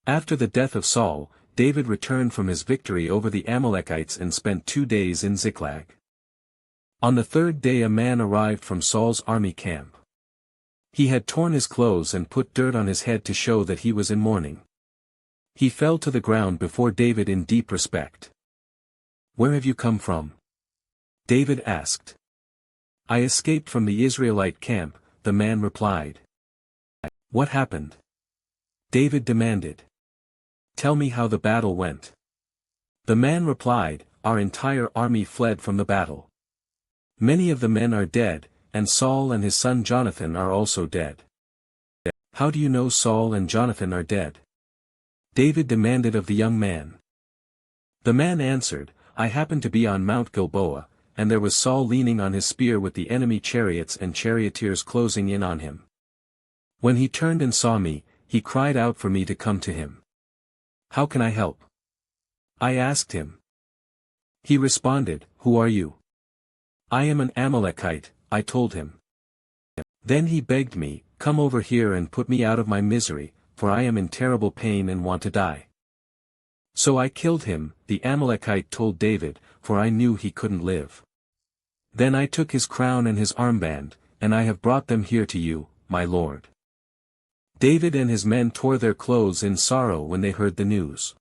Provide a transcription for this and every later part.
After the death of Saul, David returned from his victory over the Amalekites and spent 2 days in Ziklag. On the 3rd day a man arrived from Saul's army camp. He had torn his clothes and put dirt on his head to show that he was in mourning. He fell to the ground before David in deep respect. "Where have you come from?" David asked. "I escaped from the Israelite camp," the man replied. "What happened?" David demanded. "Tell me how the battle went." The man replied, "Our entire army fled from the battle. Many of the men are dead, and Saul and his son Jonathan are also dead." "How do you know Saul and Jonathan are dead?" David demanded of the young man. The man answered, "I happened to be on Mount Gilboa, and there was Saul leaning on his spear with the enemy chariots and charioteers closing in on him. When he turned and saw me, he cried out for me to come to him. 'How can I help?' I asked him. He responded, 'Who are you?' 'I am an Amalekite,' I told him. Then he begged me, 'Come over here and put me out of my misery, for I am in terrible pain and want to die.' So I killed him," the Amalekite told David, "for I knew he couldn't live. Then I took his crown and his armband, and I have brought them here to you, my lord." David and his men tore their clothes in sorrow when they heard the news.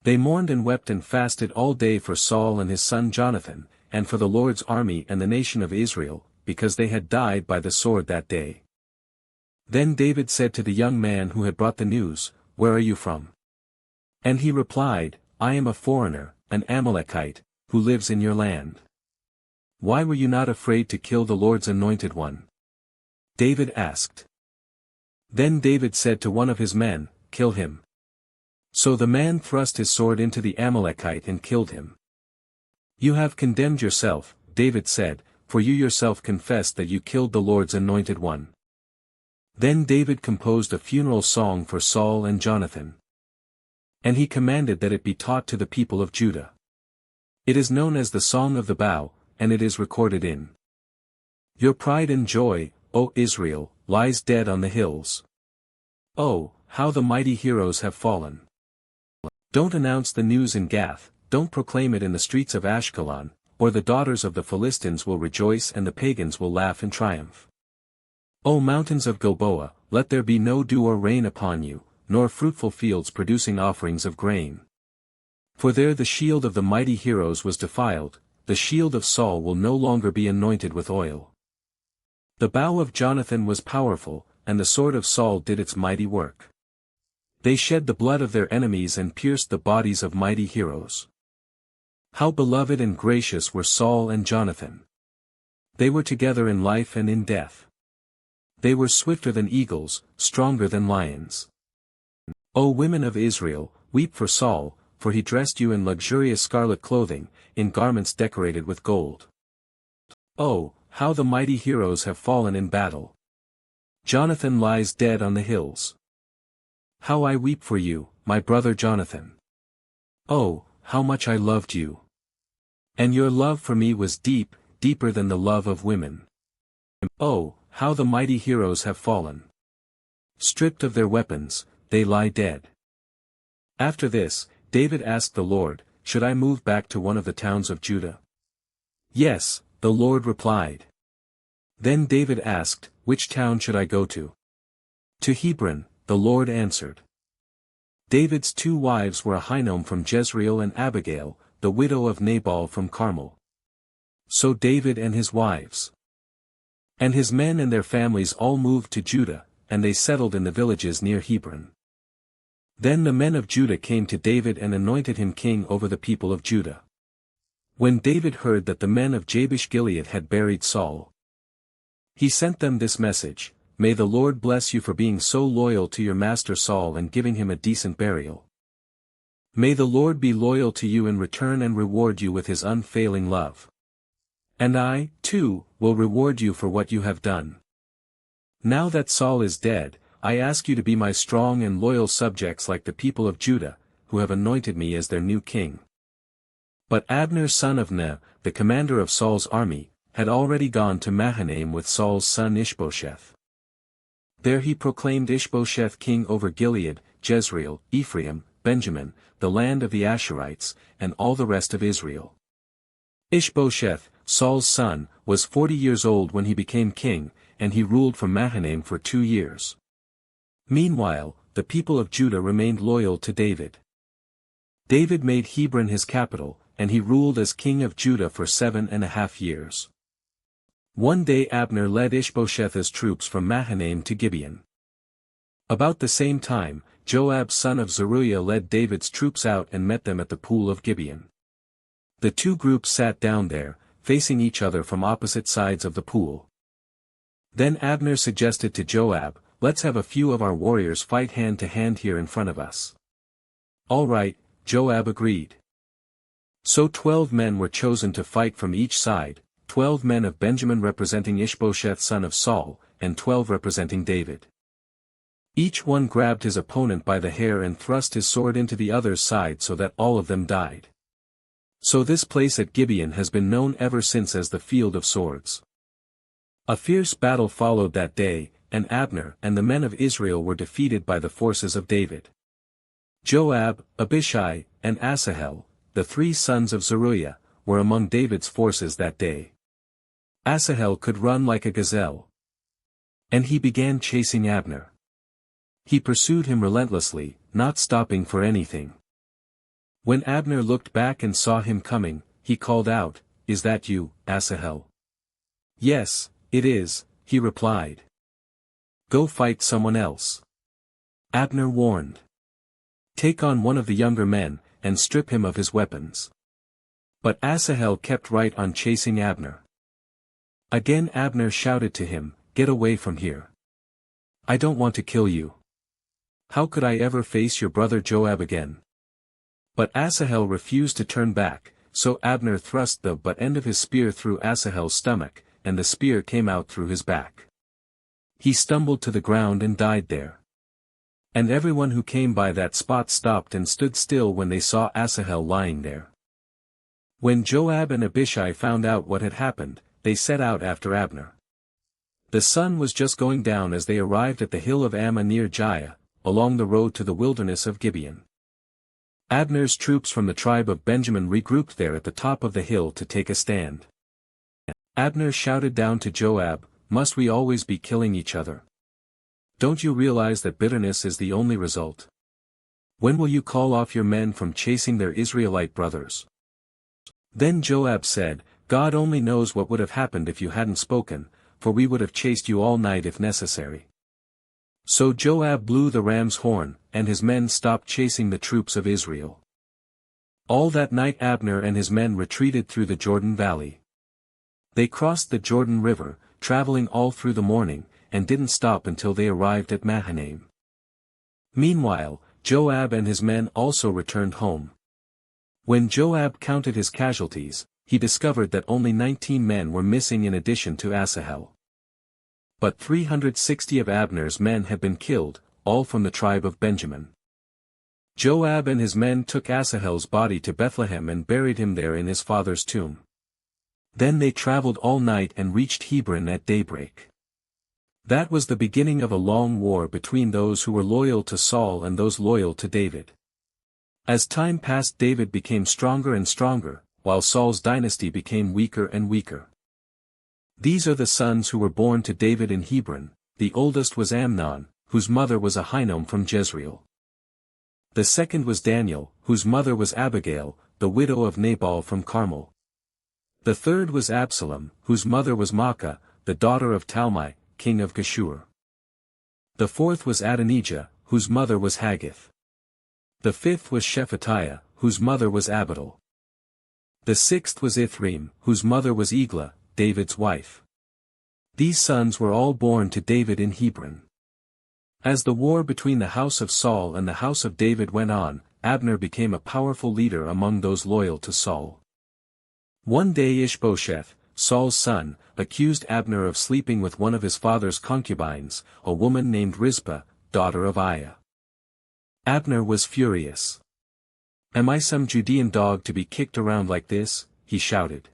They mourned and wept and fasted all day for Saul and his son Jonathan, and for the Lord's army and the nation of Israel, because they had died by the sword that day. Then David said to the young man who had brought the news, "Where are you from?" And he replied, "I am a foreigner, an Amalekite, who lives in your land. Why were you not afraid to kill the Lord's anointed one?" David asked. Then David said to one of his men, "Kill him." So the man thrust his sword into the Amalekite and killed him. "You have condemned yourself," David said, "for you yourself confessed that you killed the Lord's anointed one." Then David composed a funeral song for Saul and Jonathan. And he commanded that it be taught to the people of Judah. It is known as the Song of the Bow, and it is recorded in "Your pride and joy, O Israel, lies dead on the hills. Oh, how the mighty heroes have fallen. Don't announce the news in Gath, don't proclaim it in the streets of Ashkelon, or the daughters of the Philistines will rejoice and the pagans will laugh in triumph. O mountains of Gilboa, let there be no dew or rain upon you, nor fruitful fields producing offerings of grain. For there the shield of the mighty heroes was defiled, the shield of Saul will no longer be anointed with oil. The bow of Jonathan was powerful, and the sword of Saul did its mighty work. They shed the blood of their enemies and pierced the bodies of mighty heroes. How beloved and gracious were Saul and Jonathan. They were together in life and in death. They were swifter than eagles, stronger than lions. O women of Israel, weep for Saul, for he dressed you in luxurious scarlet clothing, in garments decorated with gold. Oh, how the mighty heroes have fallen in battle. Jonathan lies dead on the hills. How I weep for you, my brother Jonathan. Oh, how much I loved you. And your love for me was deep, deeper than the love of women. Oh, how the mighty heroes have fallen. Stripped of their weapons, they lie dead. After this, David asked the Lord, "Should I move back to one of the towns of Judah?" "Yes," the Lord replied. Then David asked, "Which town should I go to?" "To Hebron," the Lord answered. David's 2 wives were Ahinoam from Jezreel and Abigail, the widow of Nabal from Carmel. So David and his wives and his men and their families all moved to Judah, and they settled in the villages near Hebron. Then the men of Judah came to David and anointed him king over the people of Judah. When David heard that the men of Jabesh-Gilead had buried Saul, he sent them this message, "May the Lord bless you for being so loyal to your master Saul and giving him a decent burial. May the Lord be loyal to you in return and reward you with his unfailing love. And I, too, will reward you for what you have done. Now that Saul is dead, I ask you to be my strong and loyal subjects like the people of Judah, who have anointed me as their new king." But Abner son of Ner, the commander of Saul's army, had already gone to Mahanaim with Saul's son Ishbosheth. There he proclaimed Ishbosheth king over Gilead, Jezreel, Ephraim, Benjamin, the land of the Asherites, and all the rest of Israel. Ishbosheth, Saul's son, was 40 years old when he became king, and he ruled from Mahanaim for 2 years. Meanwhile, the people of Judah remained loyal to David. David made Hebron his capital, and he ruled as king of Judah for 7.5 years. One day Abner led Ishbosheth's troops from Mahanaim to Gibeon. About the same time, Joab son of Zeruiah led David's troops out and met them at the pool of Gibeon. The two groups sat down there, facing each other from opposite sides of the pool. Then Abner suggested to Joab, "Let's have a few of our warriors fight hand to hand here in front of us." "All right," Joab agreed. So 12 men were chosen to fight from each side, 12 men of Benjamin representing Ishbosheth son of Saul, and 12 representing David. Each one grabbed his opponent by the hair and thrust his sword into the other's side so that all of them died. So this place at Gibeon has been known ever since as the Field of Swords. A fierce battle followed that day, and Abner and the men of Israel were defeated by the forces of David. Joab, Abishai, and Asahel, the 3 sons of Zeruiah, were among David's forces that day. Asahel could run like a gazelle. And he began chasing Abner. He pursued him relentlessly, not stopping for anything. When Abner looked back and saw him coming, he called out, "Is that you, Asahel?" "Yes, it is," he replied. "Go fight someone else." Abner warned. "Take on one of the younger men, and strip him of his weapons." But Asahel kept right on chasing Abner. Again Abner shouted to him, "Get away from here. I don't want to kill you. How could I ever face your brother Joab again?" But Asahel refused to turn back, so Abner thrust the butt end of his spear through Asahel's stomach, and the spear came out through his back. He stumbled to the ground and died there. And everyone who came by that spot stopped and stood still when they saw Asahel lying there. When Joab and Abishai found out what had happened, they set out after Abner. The sun was just going down as they arrived at the hill of Ammah near Giah, along the road to the wilderness of Gibeon. Abner's troops from the tribe of Benjamin regrouped there at the top of the hill to take a stand. Abner shouted down to Joab, "Must we always be killing each other? Don't you realize that bitterness is the only result? When will you call off your men from chasing their Israelite brothers?" Then Joab said, "God only knows what would have happened if you hadn't spoken, for we would have chased you all night if necessary." So Joab blew the ram's horn, and his men stopped chasing the troops of Israel. All that night Abner and his men retreated through the Jordan Valley. They crossed the Jordan River, traveling all through the morning, and didn't stop until they arrived at Mahanaim. Meanwhile, Joab and his men also returned home. When Joab counted his casualties, he discovered that only 19 men were missing in addition to Asahel. But 360 of Abner's men had been killed, all from the tribe of Benjamin. Joab and his men took Asahel's body to Bethlehem and buried him there in his father's tomb. Then they traveled all night and reached Hebron at daybreak. That was the beginning of a long war between those who were loyal to Saul and those loyal to David. As time passed, David became stronger and stronger, while Saul's dynasty became weaker and weaker. These are the sons who were born to David in Hebron. The oldest was Amnon, whose mother was Ahinoam from Jezreel. The second was Daniel, whose mother was Abigail, the widow of Nabal from Carmel. The third was Absalom, whose mother was Maacah, the daughter of Talmai, king of Geshur. The fourth was Adonijah, whose mother was Haggith. The fifth was Shephatiah, whose mother was Abital. The sixth was Ithream, whose mother was Eglah, David's wife. These sons were all born to David in Hebron. As the war between the house of Saul and the house of David went on, Abner became a powerful leader among those loyal to Saul. One day Ishbosheth, Saul's son, accused Abner of sleeping with one of his father's concubines, a woman named Rizpah, daughter of Aiah. Abner was furious. "Am I some Judean dog to be kicked around like this?" he shouted.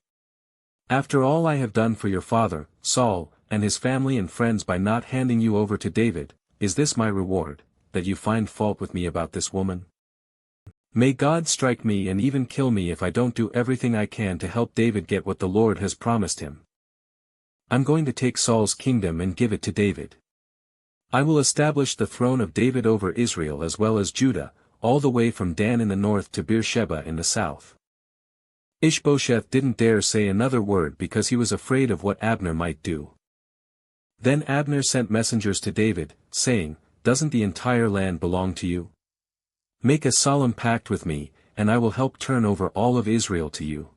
"After all I have done for your father, Saul, and his family and friends by not handing you over to David, is this my reward?" that you find fault with me about this woman? May God strike me and even kill me if I don't do everything I can to help David get what the Lord has promised him. I'm going to take Saul's kingdom and give it to David. I will establish the throne of David over Israel as well as Judah, all the way from Dan in the north to Beersheba in the south. Ishbosheth didn't dare say another word because he was afraid of what Abner might do. Then Abner sent messengers to David, saying, "Doesn't the entire land belong to you? Make a solemn pact with me, and I will help turn over all of Israel to you."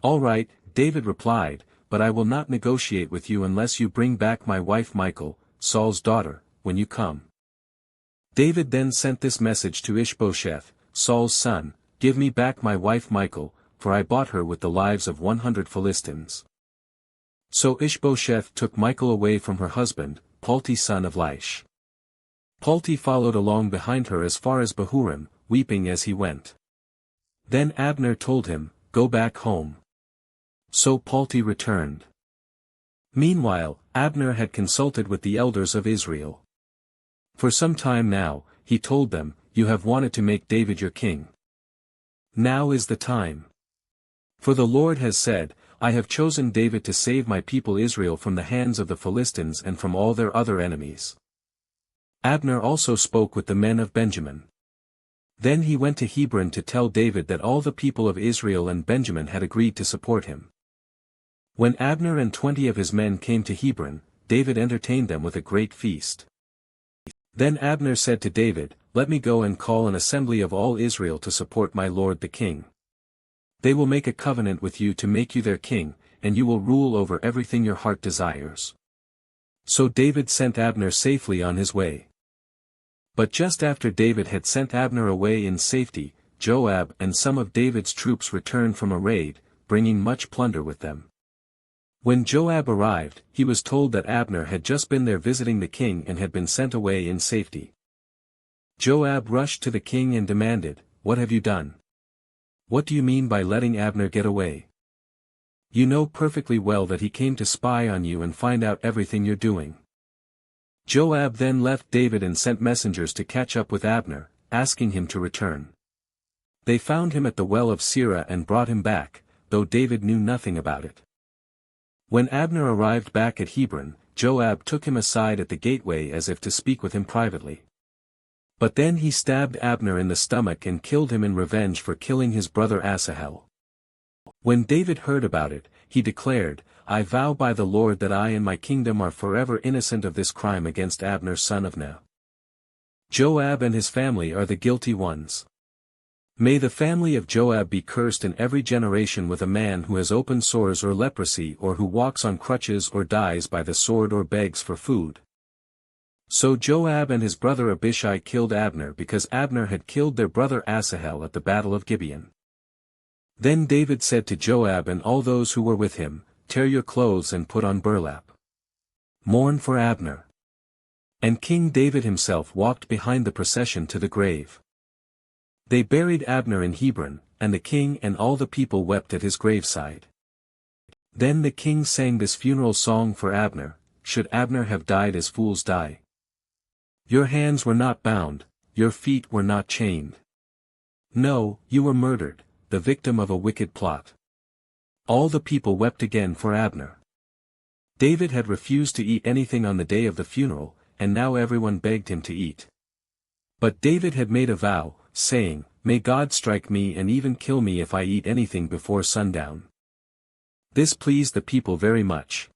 "All right," David replied, "but I will not negotiate with you unless you bring back my wife Michal, Saul's daughter, when you come." David then sent this message to Ishbosheth, Saul's son, "Give me back my wife Michal, for I bought her with the lives of 100 Philistines." So Ishbosheth took Michal away from her husband, Palti son of Laish. Palti followed along behind her as far as Bahurim, weeping as he went. Then Abner told him, "Go back home." So Palti returned. Meanwhile, Abner had consulted with the elders of Israel. For some time now, he told them, "You have wanted to make David your king. Now is the time. For the Lord has said, I have chosen David to save my people Israel from the hands of the Philistines and from all their other enemies." Abner also spoke with the men of Benjamin. Then he went to Hebron to tell David that all the people of Israel and Benjamin had agreed to support him. When Abner and 20 of his men came to Hebron, David entertained them with a great feast. Then Abner said to David, "Let me go and call an assembly of all Israel to support my lord the king. They will make a covenant with you to make you their king, and you will rule over everything your heart desires." So David sent Abner safely on his way. But just after David had sent Abner away in safety, Joab and some of David's troops returned from a raid, bringing much plunder with them. When Joab arrived, he was told that Abner had just been there visiting the king and had been sent away in safety. Joab rushed to the king and demanded, "What have you done? What do you mean by letting Abner get away? You know perfectly well that he came to spy on you and find out everything you're doing." Joab then left David and sent messengers to catch up with Abner, asking him to return. They found him at the well of Sirah and brought him back, though David knew nothing about it. When Abner arrived back at Hebron, Joab took him aside at the gateway as if to speak with him privately. But then he stabbed Abner in the stomach and killed him in revenge for killing his brother Asahel. When David heard about it, he declared, "I vow by the Lord that I and my kingdom are forever innocent of this crime against Abner son of Ner. Joab and his family are the guilty ones. May the family of Joab be cursed in every generation with a man who has open sores or leprosy or who walks on crutches or dies by the sword or begs for food." So Joab and his brother Abishai killed Abner because Abner had killed their brother Asahel at the battle of Gibeon. Then David said to Joab and all those who were with him, "Tear your clothes and put on burlap. Mourn for Abner." And King David himself walked behind the procession to the grave. They buried Abner in Hebron, and the king and all the people wept at his graveside. Then the king sang this funeral song for Abner, "Should Abner have died as fools die? Your hands were not bound, your feet were not chained. No, you were murdered, the victim of a wicked plot." All the people wept again for Abner. David had refused to eat anything on the day of the funeral, and now everyone begged him to eat. But David had made a vow, saying, "May God strike me and even kill me if I eat anything before sundown." This pleased the people very much.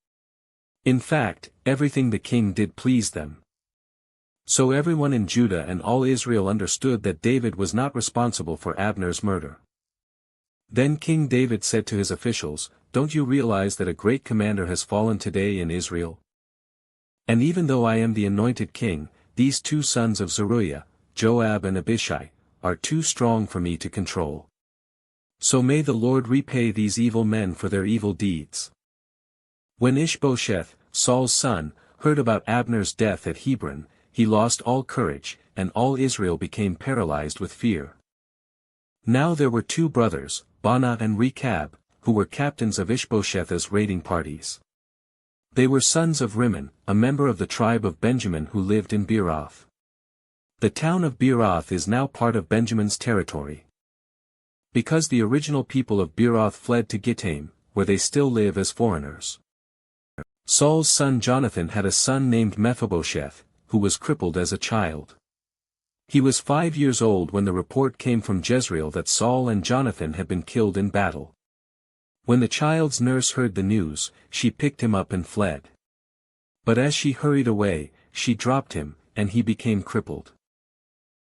In fact, everything the king did pleased them. So everyone in Judah and all Israel understood that David was not responsible for Abner's murder. Then King David said to his officials, "Don't you realize that a great commander has fallen today in Israel? And even though I am the anointed king, these two sons of Zeruiah, Joab and Abishai, are too strong for me to control. So may the Lord repay these evil men for their evil deeds." When Ishbosheth, Saul's son, heard about Abner's death at Hebron, he lost all courage, and all Israel became paralyzed with fear. Now there were two brothers, Baanah and Rechab, who were captains of Ishbosheth's raiding parties. They were sons of Rimmon, a member of the tribe of Benjamin who lived in Beeroth. The town of Beeroth is now part of Benjamin's territory. Because the original people of Beeroth fled to Gittaim, where they still live as foreigners. Saul's son Jonathan had a son named Mephibosheth, who was crippled as a child. He was 5 years old when the report came from Jezreel that Saul and Jonathan had been killed in battle. When the child's nurse heard the news, she picked him up and fled. But as she hurried away, she dropped him, and he became crippled.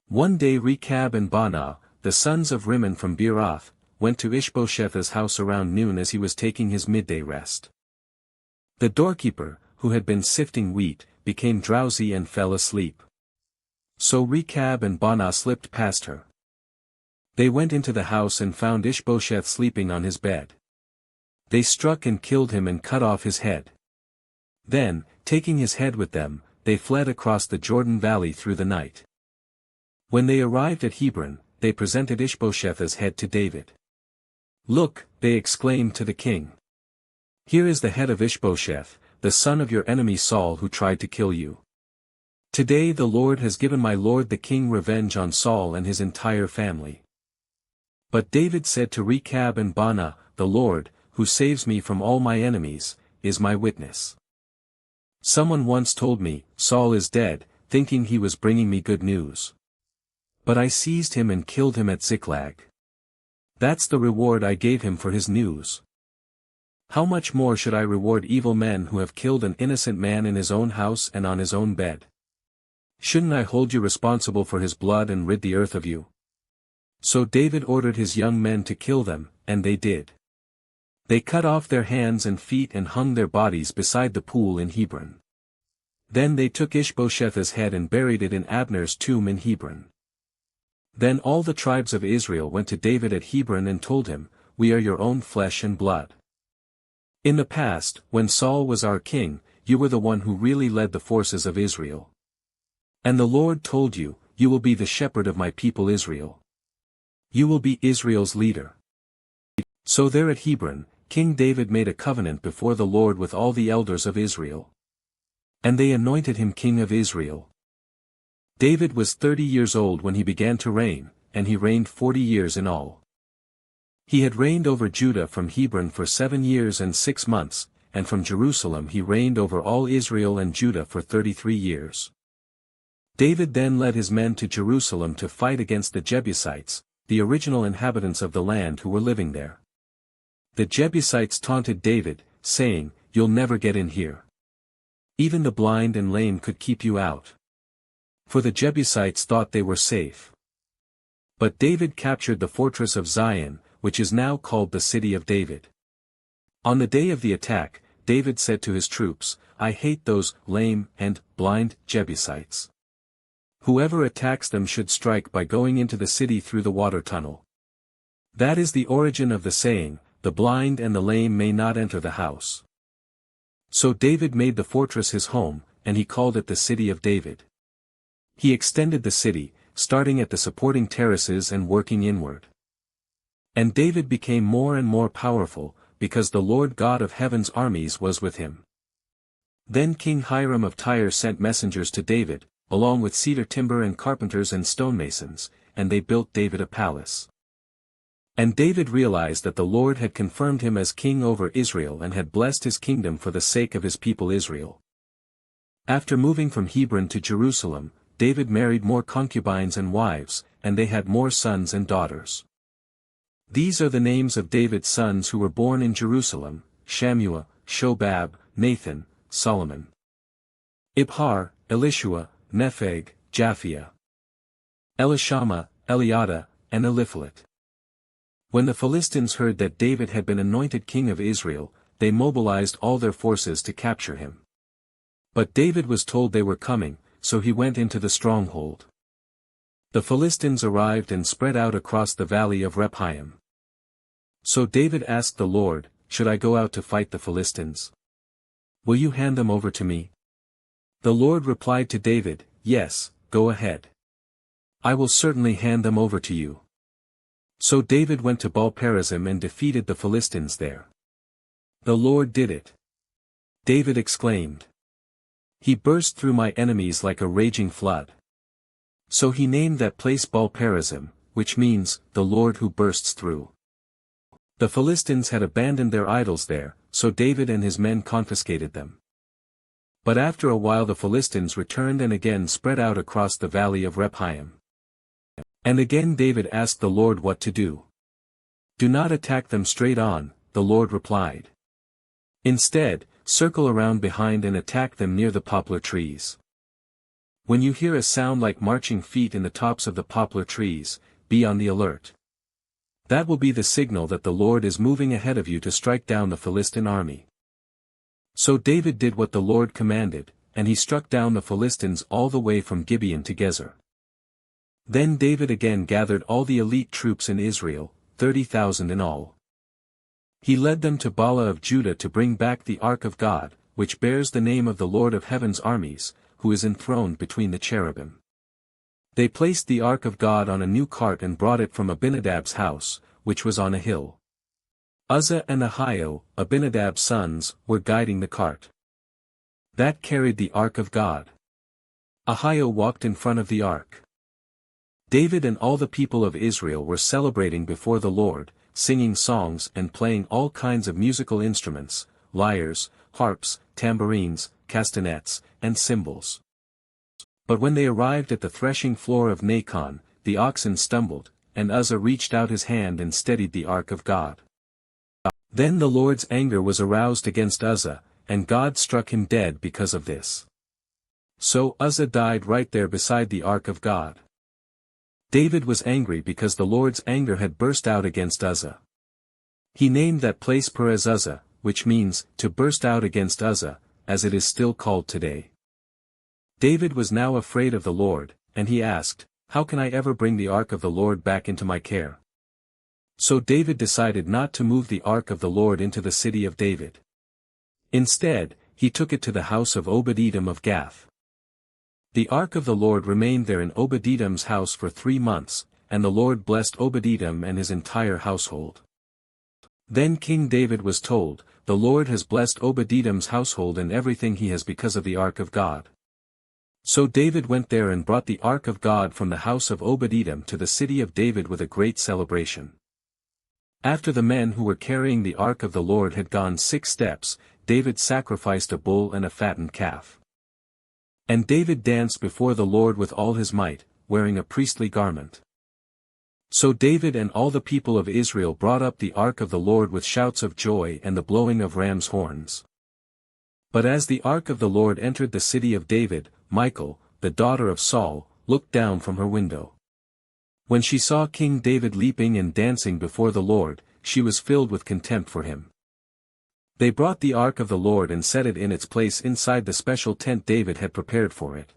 One day Rechab and Baanah, the sons of Rimmon from Beeroth, went to Ishbosheth's house around noon as he was taking his midday rest. The doorkeeper, who had been sifting wheat, became drowsy and fell asleep. So Rechab and Baanah slipped past her. They went into the house and found Ishbosheth sleeping on his bed. They struck and killed him and cut off his head. Then, taking his head with them, they fled across the Jordan Valley through the night. When they arrived at Hebron, they presented Ishbosheth's head to David. "Look," they exclaimed to the king. "Here is the head of Ishbosheth, the son of your enemy Saul who tried to kill you. Today the Lord has given my lord the king revenge on Saul and his entire family." But David said to Rechab and Baanah, "The Lord, who saves me from all my enemies, is my witness. Someone once told me, 'Saul is dead,' thinking he was bringing me good news. But I seized him and killed him at Ziklag. That's the reward I gave him for his news. How much more should I reward evil men who have killed an innocent man in his own house and on his own bed? Shouldn't I hold you responsible for his blood and rid the earth of you?" So David ordered his young men to kill them, and they did. They cut off their hands and feet and hung their bodies beside the pool in Hebron. Then they took Ishbosheth's head and buried it in Abner's tomb in Hebron. Then all the tribes of Israel went to David at Hebron and told him, "We are your own flesh and blood. In the past, when Saul was our king, you were the one who really led the forces of Israel. And the Lord told you, 'You will be the shepherd of my people Israel. You will be Israel's leader.'" So there at Hebron, King David made a covenant before the Lord with all the elders of Israel. And they anointed him king of Israel. David was 30 years old when he began to reign, and he reigned 40 years in all. He had reigned over Judah from Hebron for 7 years and 6 months, and from Jerusalem he reigned over all Israel and Judah for 33 years. David then led his men to Jerusalem to fight against the Jebusites, the original inhabitants of the land who were living there. The Jebusites taunted David, saying, "You'll never get in here. Even the blind and lame could keep you out." For the Jebusites thought they were safe. But David captured the fortress of Zion, which is now called the City of David. On the day of the attack, David said to his troops, "I hate those lame and blind Jebusites. Whoever attacks them should strike by going into the city through the water tunnel." That is the origin of the saying, "The blind and the lame may not enter the house." So David made the fortress his home, and he called it the City of David. He extended the city, starting at the supporting terraces and working inward. And David became more and more powerful, because the Lord God of heaven's armies was with him. Then King Hiram of Tyre sent messengers to David, along with cedar timber and carpenters and stonemasons, and they built David a palace. And David realized that the Lord had confirmed him as king over Israel and had blessed his kingdom for the sake of his people Israel. After moving from Hebron to Jerusalem, David married more concubines and wives, and they had more sons and daughters. These are the names of David's sons who were born in Jerusalem: Shammua, Shobab, Nathan, Solomon, Ibhar, Elishua, Nepheg, Japhia, Elishama, Eliada, and Eliphalet. When the Philistines heard that David had been anointed king of Israel, they mobilized all their forces to capture him. But David was told they were coming, so he went into the stronghold. The Philistines arrived and spread out across the valley of Rephaim. So David asked the Lord, "Should I go out to fight the Philistines? Will you hand them over to me?" The Lord replied to David, "Yes, go ahead. I will certainly hand them over to you." So David went to Baal-perazim and defeated the Philistines there. The Lord did it. David exclaimed. He burst through my enemies like a raging flood. So he named that place Baal-perazim, which means, the Lord who bursts through. The Philistines had abandoned their idols there, so David and his men confiscated them. But after a while the Philistines returned and again spread out across the valley of Rephaim. And again David asked the Lord what to do. Do not attack them straight on, the Lord replied. Instead, circle around behind and attack them near the poplar trees. When you hear a sound like marching feet in the tops of the poplar trees, be on the alert. That will be the signal that the Lord is moving ahead of you to strike down the Philistine army. So David did what the Lord commanded, and he struck down the Philistines all the way from Gibeon to Gezer. Then David again gathered all the elite troops in Israel, 30,000 in all. He led them to Bala of Judah to bring back the Ark of God, which bears the name of the Lord of heaven's armies, who is enthroned between the cherubim. They placed the Ark of God on a new cart and brought it from Abinadab's house, which was on a hill. Uzzah and Ahio, Abinadab's sons, were guiding the cart. That carried the Ark of God. Ahio walked in front of the Ark. David and all the people of Israel were celebrating before the Lord, singing songs and playing all kinds of musical instruments, lyres, harps, tambourines, castanets, and cymbals. But when they arrived at the threshing floor of Nacon, the oxen stumbled, and Uzzah reached out his hand and steadied the Ark of God. Then the Lord's anger was aroused against Uzzah, and God struck him dead because of this. So Uzzah died right there beside the Ark of God. David was angry because the Lord's anger had burst out against Uzzah. He named that place Perez Uzzah, which means, to burst out against Uzzah, as it is still called today. David was now afraid of the Lord, and he asked, how can I ever bring the Ark of the Lord back into my care? So David decided not to move the Ark of the Lord into the city of David. Instead, he took it to the house of Obed-Edom of Gath. The Ark of the Lord remained there in Obed-Edom's house for 3 months, and the Lord blessed Obed-Edom and his entire household. Then King David was told, the Lord has blessed Obed-Edom's household and everything he has because of the Ark of God. So David went there and brought the Ark of God from the house of Obed-Edom to the city of David with a great celebration. After the men who were carrying the Ark of the Lord had gone 6 steps, David sacrificed a bull and a fattened calf. And David danced before the Lord with all his might, wearing a priestly garment. So David and all the people of Israel brought up the Ark of the Lord with shouts of joy and the blowing of ram's horns. But as the Ark of the Lord entered the city of David, Michal, the daughter of Saul, looked down from her window. When she saw King David leaping and dancing before the Lord, she was filled with contempt for him. They brought the Ark of the Lord and set it in its place inside the special tent David had prepared for it.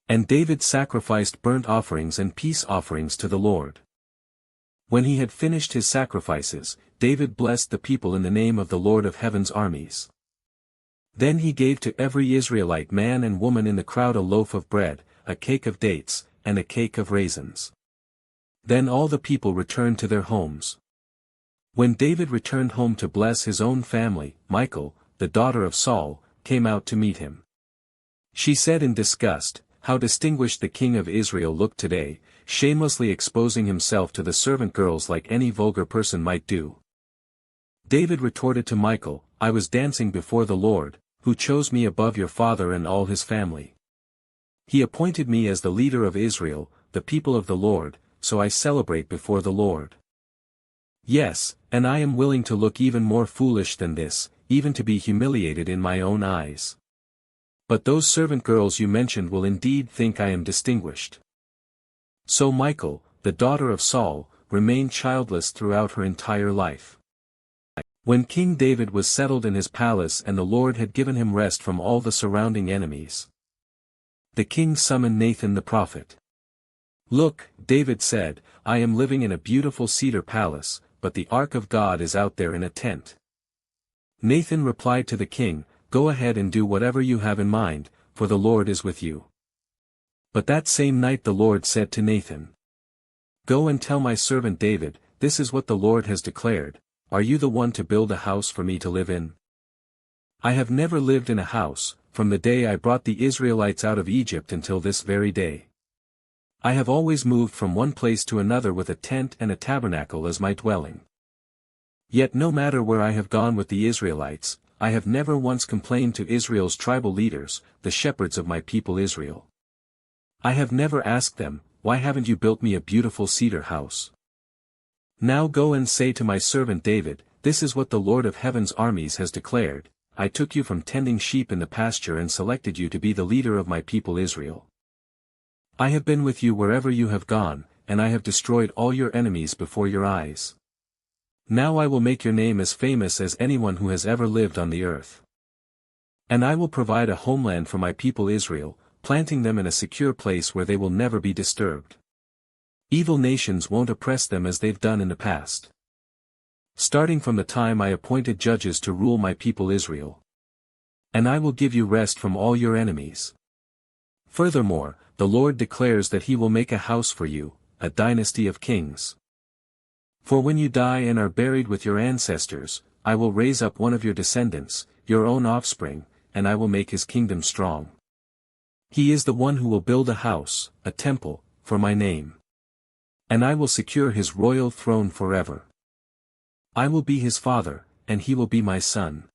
And David sacrificed burnt offerings and peace offerings to the Lord. When he had finished his sacrifices, David blessed the people in the name of the Lord of heaven's armies. Then he gave to every Israelite man and woman in the crowd a loaf of bread, a cake of dates, and a cake of raisins. Then all the people returned to their homes. When David returned home to bless his own family, Michal, the daughter of Saul, came out to meet him. She said in disgust, how distinguished the king of Israel looked today, shamelessly exposing himself to the servant girls like any vulgar person might do. David retorted to Michal, I was dancing before the Lord, who chose me above your father and all his family. He appointed me as the leader of Israel, the people of the Lord, so I celebrate before the Lord. Yes, and I am willing to look even more foolish than this, even to be humiliated in my own eyes. But those servant girls you mentioned will indeed think I am distinguished. So Michal, the daughter of Saul, remained childless throughout her entire life. When King David was settled in his palace and the Lord had given him rest from all the surrounding enemies, the king summoned Nathan the prophet. Look, David said, I am living in a beautiful cedar palace, but the Ark of God is out there in a tent. Nathan replied to the king, Go ahead and do whatever you have in mind, for the Lord is with you. But that same night the Lord said to Nathan, Go and tell my servant David, this is what the Lord has declared, Are you the one to build a house for me to live in? I have never lived in a house, from the day I brought the Israelites out of Egypt until this very day. I have always moved from one place to another with a tent and a tabernacle as my dwelling. Yet no matter where I have gone with the Israelites, I have never once complained to Israel's tribal leaders, the shepherds of my people Israel. I have never asked them, why haven't you built me a beautiful cedar house? Now go and say to my servant David, this is what the Lord of heaven's armies has declared, I took you from tending sheep in the pasture and selected you to be the leader of my people Israel. I have been with you wherever you have gone, and I have destroyed all your enemies before your eyes. Now I will make your name as famous as anyone who has ever lived on the earth. And I will provide a homeland for my people Israel, planting them in a secure place where they will never be disturbed. Evil nations won't oppress them as they've done in the past. Starting from the time I appointed judges to rule my people Israel. And I will give you rest from all your enemies. Furthermore, the Lord declares that he will make a house for you, a dynasty of kings. For when you die and are buried with your ancestors, I will raise up one of your descendants, your own offspring, and I will make his kingdom strong. He is the one who will build a house, a temple, for my name. And I will secure his royal throne forever. I will be his father, and he will be my son.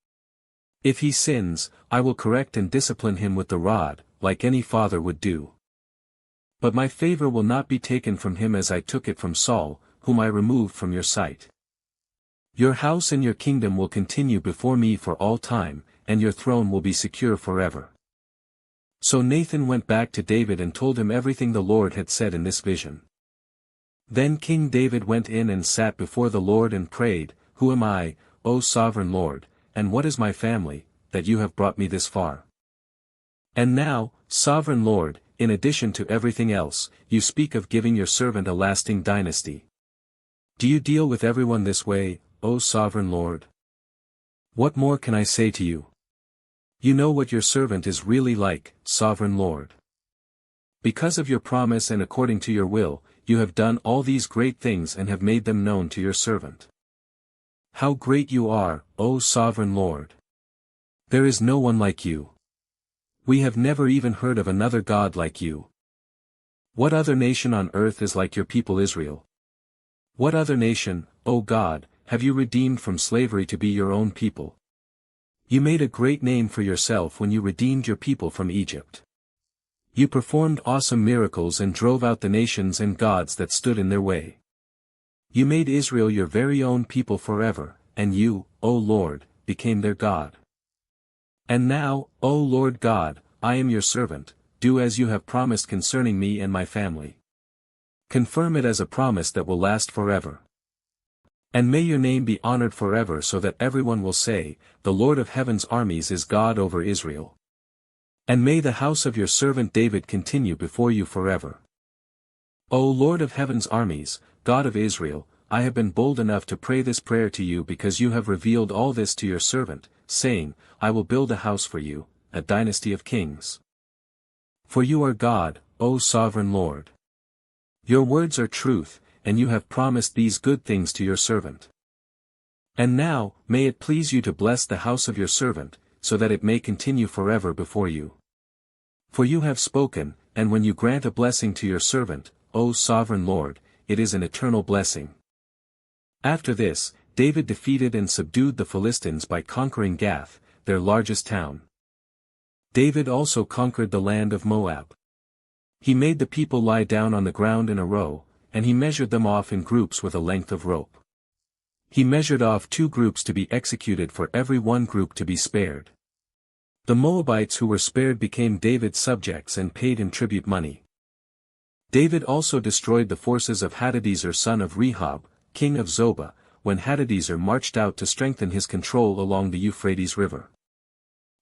If he sins, I will correct and discipline him with the rod, like any father would do. But my favor will not be taken from him as I took it from Saul, whom I removed from your sight. Your house and your kingdom will continue before me for all time, and your throne will be secure forever. So Nathan went back to David and told him everything the Lord had said in this vision. Then King David went in and sat before the Lord and prayed, Who am I, O sovereign Lord, and what is my family, that you have brought me this far? And now, sovereign Lord, in addition to everything else, you speak of giving your servant a lasting dynasty. Do you deal with everyone this way, O sovereign Lord? What more can I say to you? You know what your servant is really like, sovereign Lord. Because of your promise and according to your will, you have done all these great things and have made them known to your servant. How great you are, O sovereign Lord! There is no one like you. We have never even heard of another God like you. What other nation on earth is like your people Israel? What other nation, O God, have you redeemed from slavery to be your own people? You made a great name for yourself when you redeemed your people from Egypt. You performed awesome miracles and drove out the nations and gods that stood in their way. You made Israel your very own people forever, and you, O Lord, became their God. And now, O Lord God, I am your servant, do as you have promised concerning me and my family. Confirm it as a promise that will last forever. And may your name be honored forever so that everyone will say, The Lord of heaven's armies is God over Israel. And may the house of your servant David continue before you forever. O Lord of heaven's armies, God of Israel, I have been bold enough to pray this prayer to you because you have revealed all this to your servant, saying, I will build a house for you, a dynasty of kings. For you are God, O sovereign Lord. Your words are truth, and you have promised these good things to your servant. And now, may it please you to bless the house of your servant, so that it may continue forever before you. For you have spoken, and when you grant a blessing to your servant, O sovereign Lord, it is an eternal blessing. After this, David defeated and subdued the Philistines by conquering Gath, their largest town. David also conquered the land of Moab. He made the people lie down on the ground in a row, and he measured them off in groups with a length of rope. He measured off 2 groups to be executed for every one group to be spared. The Moabites who were spared became David's subjects and paid him tribute money. David also destroyed the forces of Hadadezer son of Rehob, king of Zobah, when Hadadezer marched out to strengthen his control along the Euphrates River.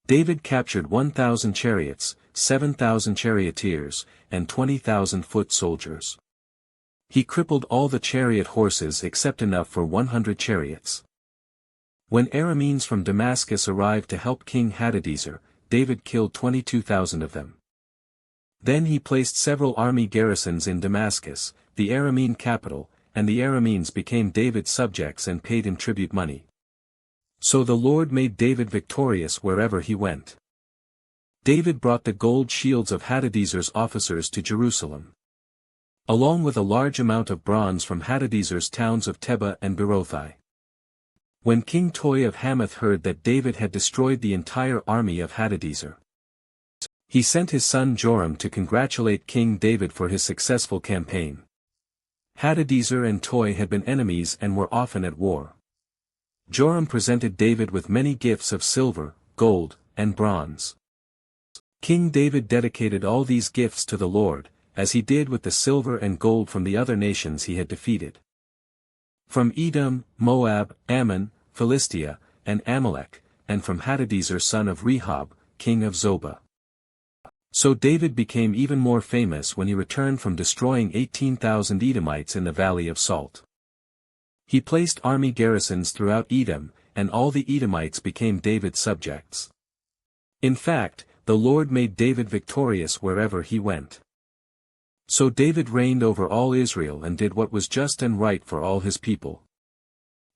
David captured 1,000 chariots, 7,000 charioteers, and 20,000 foot soldiers. He crippled all the chariot horses except enough for 100 chariots. When Arameans from Damascus arrived to help King Hadadezer, David killed 22,000 of them. Then he placed several army garrisons in Damascus, the Aramean capital, and the Arameans became David's subjects and paid him tribute money. So the Lord made David victorious wherever he went. David brought the gold shields of Hadadezer's officers to Jerusalem. along with a large amount of bronze from Hadadezer's towns of Teba and Berothai. When King Toi of Hamath heard that David had destroyed the entire army of Hadadezer, he sent his son Joram to congratulate King David for his successful campaign. Hadadezer and Toi had been enemies and were often at war. Joram presented David with many gifts of silver, gold, and bronze. King David dedicated all these gifts to the Lord, as he did with the silver and gold from the other nations he had defeated. From Edom, Moab, Ammon, Philistia, and Amalek, and from Hadadezer son of Rehob, king of Zobah. So David became even more famous when he returned from destroying 18,000 Edomites in the Valley of Salt. He placed army garrisons throughout Edom, and all the Edomites became David's subjects. In fact, the Lord made David victorious wherever he went. So David reigned over all Israel and did what was just and right for all his people.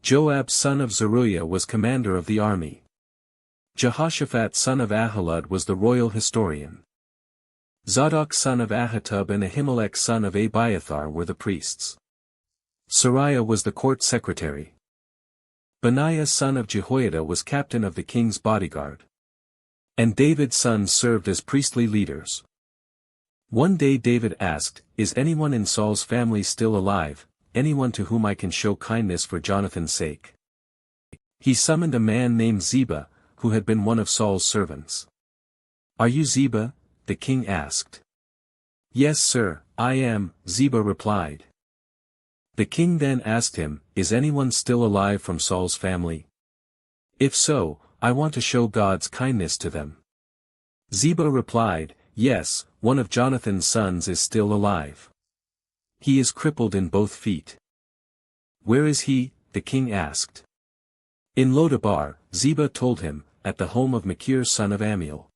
Joab son of Zeruiah was commander of the army. Jehoshaphat son of Ahilud was the royal historian. Zadok son of Ahitub and Ahimelech son of Abiathar were the priests. Sariah was the court secretary. Benaiah son of Jehoiada was captain of the king's bodyguard. And David's sons served as priestly leaders. One day David asked, "Is anyone in Saul's family still alive, anyone to whom I can show kindness for Jonathan's sake?" He summoned a man named Ziba, who had been one of Saul's servants. "Are you Ziba?" the king asked. "Yes, sir, I am," Ziba replied. The king then asked him, "Is anyone still alive from Saul's family? If so, I want to show God's kindness to them." Ziba replied, "Yes, one of Jonathan's sons is still alive. He is crippled in both feet." "Where is he?" the king asked. "In Lodabar," Ziba told him, "at the home of Machir son of Ammiel."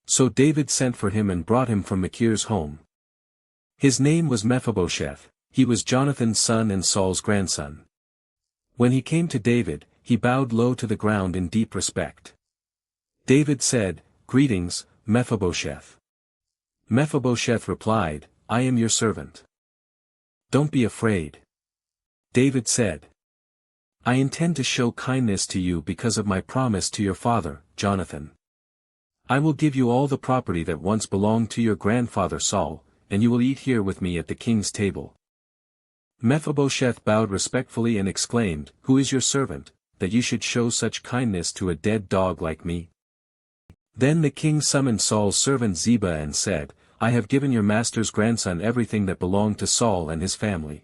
So David sent for him and brought him from Machir's home. His name was Mephibosheth, he was Jonathan's son and Saul's grandson. When he came to David, he bowed low to the ground in deep respect. David said, "Greetings, Mephibosheth." Mephibosheth replied, "I am your servant. Don't be afraid." David said, "I intend to show kindness to you because of my promise to your father, Jonathan. I will give you all the property that once belonged to your grandfather Saul, and you will eat here with me at the king's table." Mephibosheth bowed respectfully and exclaimed, "Who is your servant, that you should show such kindness to a dead dog like me?" Then the king summoned Saul's servant Ziba and said, "I have given your master's grandson everything that belonged to Saul and his family.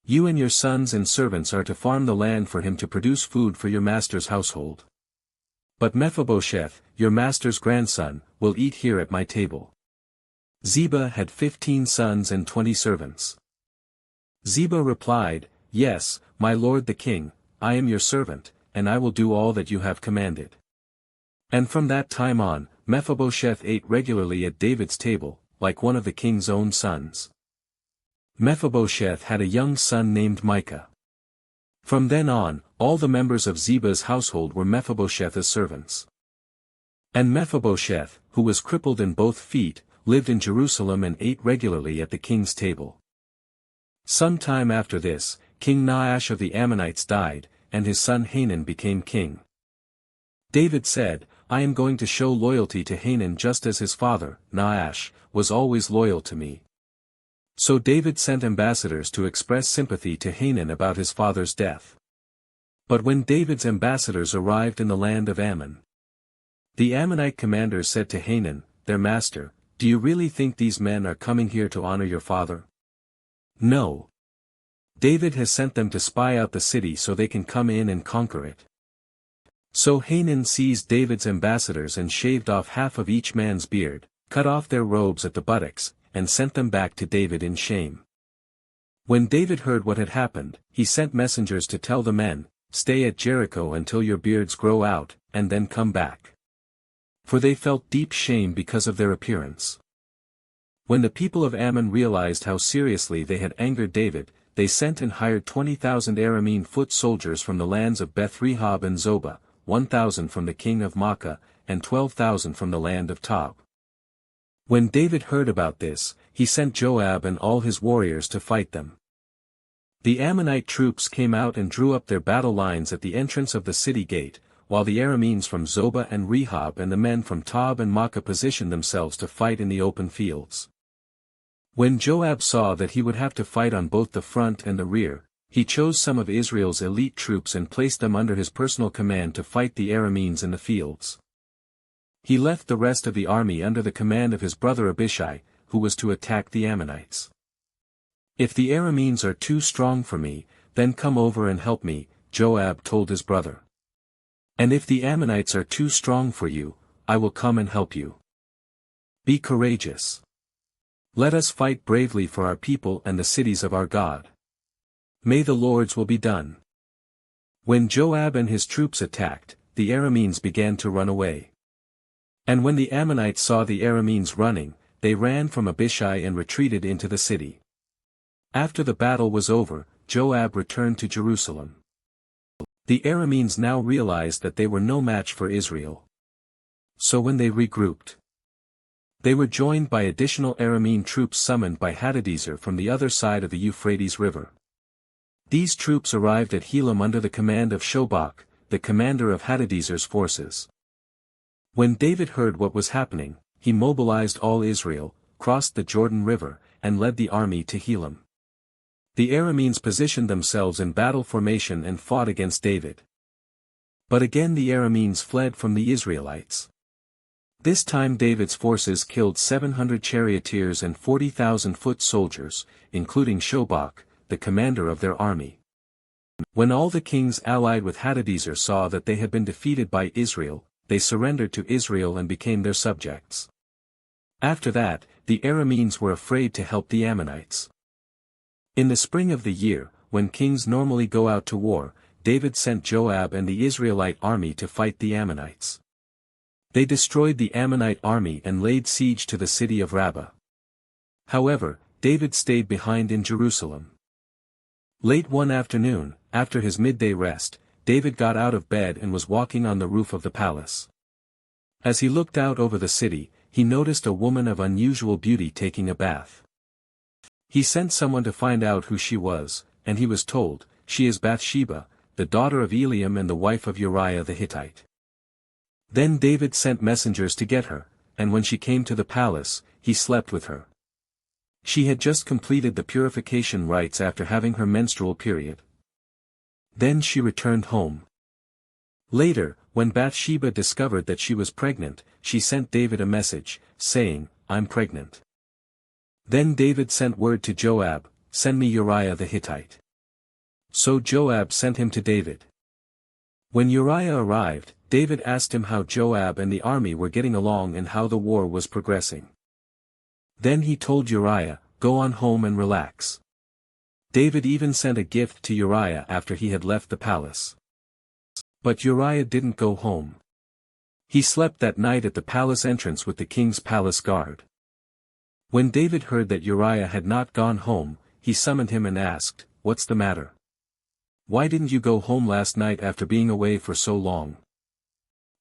You and your sons and servants are to farm the land for him to produce food for your master's household. But Mephibosheth, your master's grandson, will eat here at my table." Ziba had 15 sons and 20 servants. Ziba replied, "Yes, my lord the king, I am your servant, and I will do all that you have commanded." And from that time on, Mephibosheth ate regularly at David's table, like one of the king's own sons. Mephibosheth had a young son named Micah. From then on, all the members of Ziba's household were Mephibosheth's servants. And Mephibosheth, who was crippled in both feet, lived in Jerusalem and ate regularly at the king's table. Some time after this, King Nahash of the Ammonites died, and his son Hanan became king. David said, "I am going to show loyalty to Hanan just as his father, Nahash, was always loyal to me." So David sent ambassadors to express sympathy to Hanan about his father's death. But when David's ambassadors arrived in the land of Ammon, the Ammonite commander said to Hanan, their master, "Do you really think these men are coming here to honor your father? No. David has sent them to spy out the city so they can come in and conquer it." So Hanan seized David's ambassadors and shaved off half of each man's beard, cut off their robes at the buttocks, and sent them back to David in shame. When David heard what had happened, he sent messengers to tell the men, "Stay at Jericho until your beards grow out, and then come back." For they felt deep shame because of their appearance. When the people of Ammon realized how seriously they had angered David, they sent and hired 20,000 Aramean foot soldiers from the lands of Beth-rehob and Zobah, 1,000 from the king of Maacah, and 12,000 from the land of Tob. When David heard about this, he sent Joab and all his warriors to fight them. The Ammonite troops came out and drew up their battle lines at the entrance of the city gate, while the Arameans from Zobah and Rehob and the men from Tob and Maacah positioned themselves to fight in the open fields. When Joab saw that he would have to fight on both the front and the rear, he chose some of Israel's elite troops and placed them under his personal command to fight the Arameans in the fields. He left the rest of the army under the command of his brother Abishai, who was to attack the Ammonites. "If the Arameans are too strong for me, then come over and help me," Joab told his brother. "And if the Ammonites are too strong for you, I will come and help you. Be courageous. Let us fight bravely for our people and the cities of our God. May the Lord's will be done." When Joab and his troops attacked, the Arameans began to run away. And when the Ammonites saw the Arameans running, they ran from Abishai and retreated into the city. After the battle was over, Joab returned to Jerusalem. The Arameans now realized that they were no match for Israel. So when they regrouped, they were joined by additional Aramean troops summoned by Hadadezer from the other side of the Euphrates River. These troops arrived at Helam under the command of Shobach, the commander of Hadadezer's forces. When David heard what was happening, he mobilized all Israel, crossed the Jordan River, and led the army to Helam. The Arameans positioned themselves in battle formation and fought against David. But again the Arameans fled from the Israelites. This time David's forces killed 700 charioteers and 40,000 foot soldiers, including Shobach, the commander of their army. When all the kings allied with Hadadezer saw that they had been defeated by Israel, they surrendered to Israel and became their subjects. After that, the Arameans were afraid to help the Ammonites. In the spring of the year, when kings normally go out to war, David sent Joab and the Israelite army to fight the Ammonites. They destroyed the Ammonite army and laid siege to the city of Rabbah. However, David stayed behind in Jerusalem. Late one afternoon, after his midday rest, David got out of bed and was walking on the roof of the palace. As he looked out over the city, he noticed a woman of unusual beauty taking a bath. He sent someone to find out who she was, and he was told, "She is Bathsheba, the daughter of Eliam and the wife of Uriah the Hittite." Then David sent messengers to get her, and when she came to the palace, he slept with her. She had just completed the purification rites after having her menstrual period. Then she returned home. Later, when Bathsheba discovered that she was pregnant, she sent David a message, saying, "I'm pregnant." Then David sent word to Joab, "Send me Uriah the Hittite." So Joab sent him to David. When Uriah arrived, David asked him how Joab and the army were getting along and how the war was progressing. Then he told Uriah, "Go on home and relax." David even sent a gift to Uriah after he had left the palace. But Uriah didn't go home. He slept that night at the palace entrance with the king's palace guard. When David heard that Uriah had not gone home, he summoned him and asked, "What's the matter? Why didn't you go home last night after being away for so long?"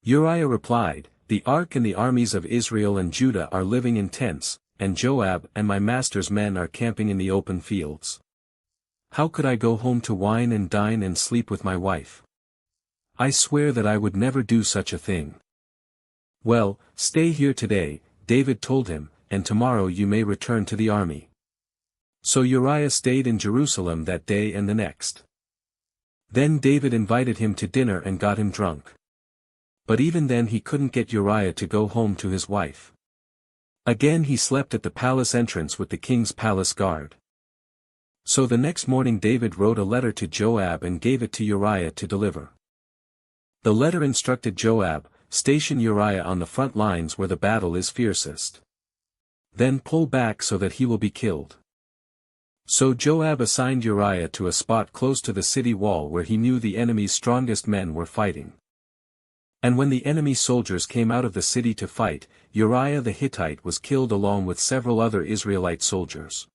Uriah replied, "The ark and the armies of Israel and Judah are living in tents, and Joab and my master's men are camping in the open fields. How could I go home to wine and dine and sleep with my wife? I swear that I would never do such a thing." "Well, stay here today," David told him, "and tomorrow you may return to the army." So Uriah stayed in Jerusalem that day and the next. Then David invited him to dinner and got him drunk. But even then he couldn't get Uriah to go home to his wife. Again he slept at the palace entrance with the king's palace guard. So the next morning David wrote a letter to Joab and gave it to Uriah to deliver. The letter instructed Joab, "Station Uriah on the front lines where the battle is fiercest. Then pull back so that he will be killed." So Joab assigned Uriah to a spot close to the city wall where he knew the enemy's strongest men were fighting. And when the enemy soldiers came out of the city to fight, Uriah the Hittite was killed along with several other Israelite soldiers.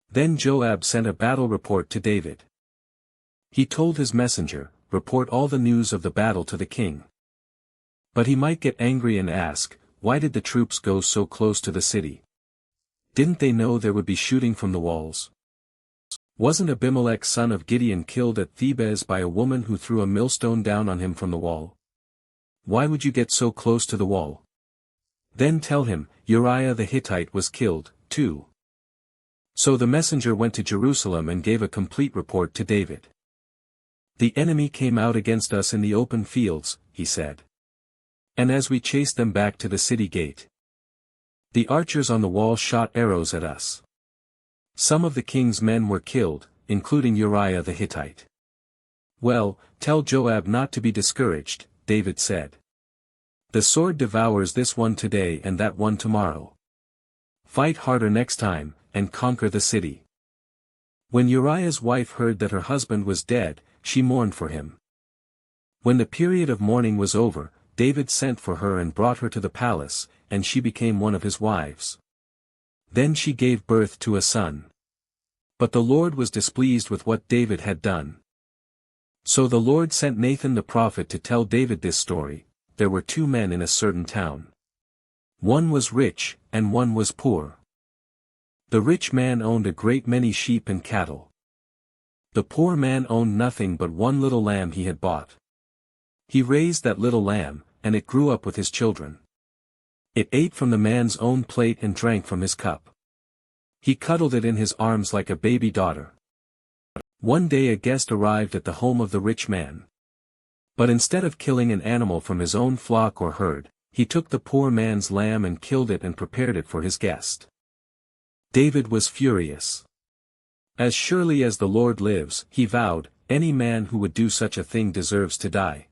Then Joab sent a battle report to David. He told his messenger, "Report all the news of the battle to the king." But he might get angry and ask, why did the troops go so close to the city? Didn't they know there would be shooting from the walls? Wasn't Abimelech son of Gideon killed at Thebez by a woman who threw a millstone down on him from the wall? Why would you get so close to the wall? Then tell him, Uriah the Hittite was killed, too. So the messenger went to Jerusalem and gave a complete report to David. The enemy came out against us in the open fields, he said. And as we chased them back to the city gate, the archers on the wall shot arrows at us. Some of the king's men were killed, including Uriah the Hittite. Well, tell Joab not to be discouraged, David said. The sword devours this one today and that one tomorrow. Fight harder next time, and conquer the city. When Uriah's wife heard that her husband was dead, she mourned for him. When the period of mourning was over, David sent for her and brought her to the palace, and she became one of his wives. Then she gave birth to a son. But the Lord was displeased with what David had done. So the Lord sent Nathan the prophet to tell David this story. There were 2 men in a certain town. One was rich, and one was poor. The rich man owned a great many sheep and cattle. The poor man owned nothing but one little lamb he had bought. He raised that little lamb, and it grew up with his children. It ate from the man's own plate and drank from his cup. He cuddled it in his arms like a baby daughter. One day a guest arrived at the home of the rich man. But instead of killing an animal from his own flock or herd, he took the poor man's lamb and killed it and prepared it for his guest. David was furious. As surely as the Lord lives, he vowed, any man who would do such a thing deserves to die.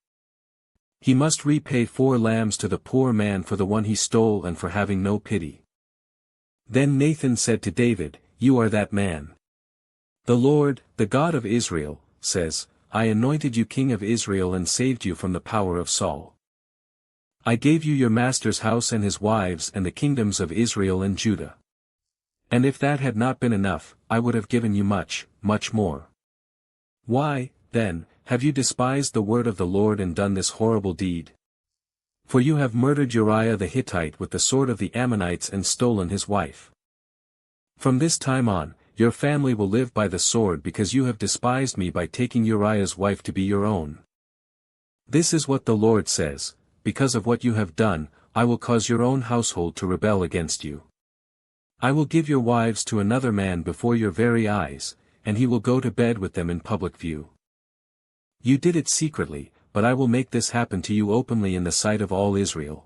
He must repay 4 lambs to the poor man for the one he stole and for having no pity. Then Nathan said to David, You are that man. The Lord, the God of Israel, says, I anointed you king of Israel and saved you from the power of Saul. I gave you your master's house and his wives and the kingdoms of Israel and Judah. And if that had not been enough, I would have given you much, much more. Why, then, have you despised the word of the Lord and done this horrible deed? For you have murdered Uriah the Hittite with the sword of the Ammonites and stolen his wife. From this time on, your family will live by the sword because you have despised me by taking Uriah's wife to be your own. This is what the Lord says, because of what you have done, I will cause your own household to rebel against you. I will give your wives to another man before your very eyes, and he will go to bed with them in public view. You did it secretly, but I will make this happen to you openly in the sight of all Israel.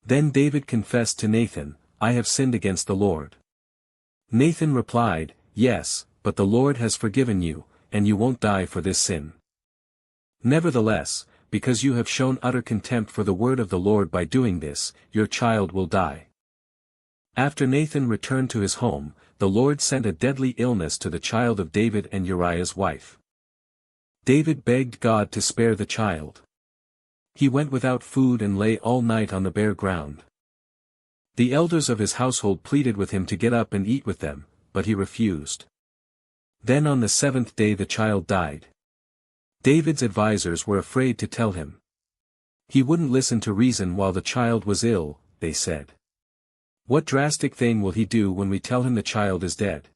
Then David confessed to Nathan, I have sinned against the Lord. Nathan replied, Yes, but the Lord has forgiven you, and you won't die for this sin. Nevertheless, because you have shown utter contempt for the word of the Lord by doing this, your child will die. After Nathan returned to his home, the Lord sent a deadly illness to the child of David and Uriah's wife. David begged God to spare the child. He went without food and lay all night on the bare ground. The elders of his household pleaded with him to get up and eat with them, but he refused. Then on the 7th day the child died. David's advisers were afraid to tell him. He wouldn't listen to reason while the child was ill, they said. What drastic thing will he do when we tell him the child is dead?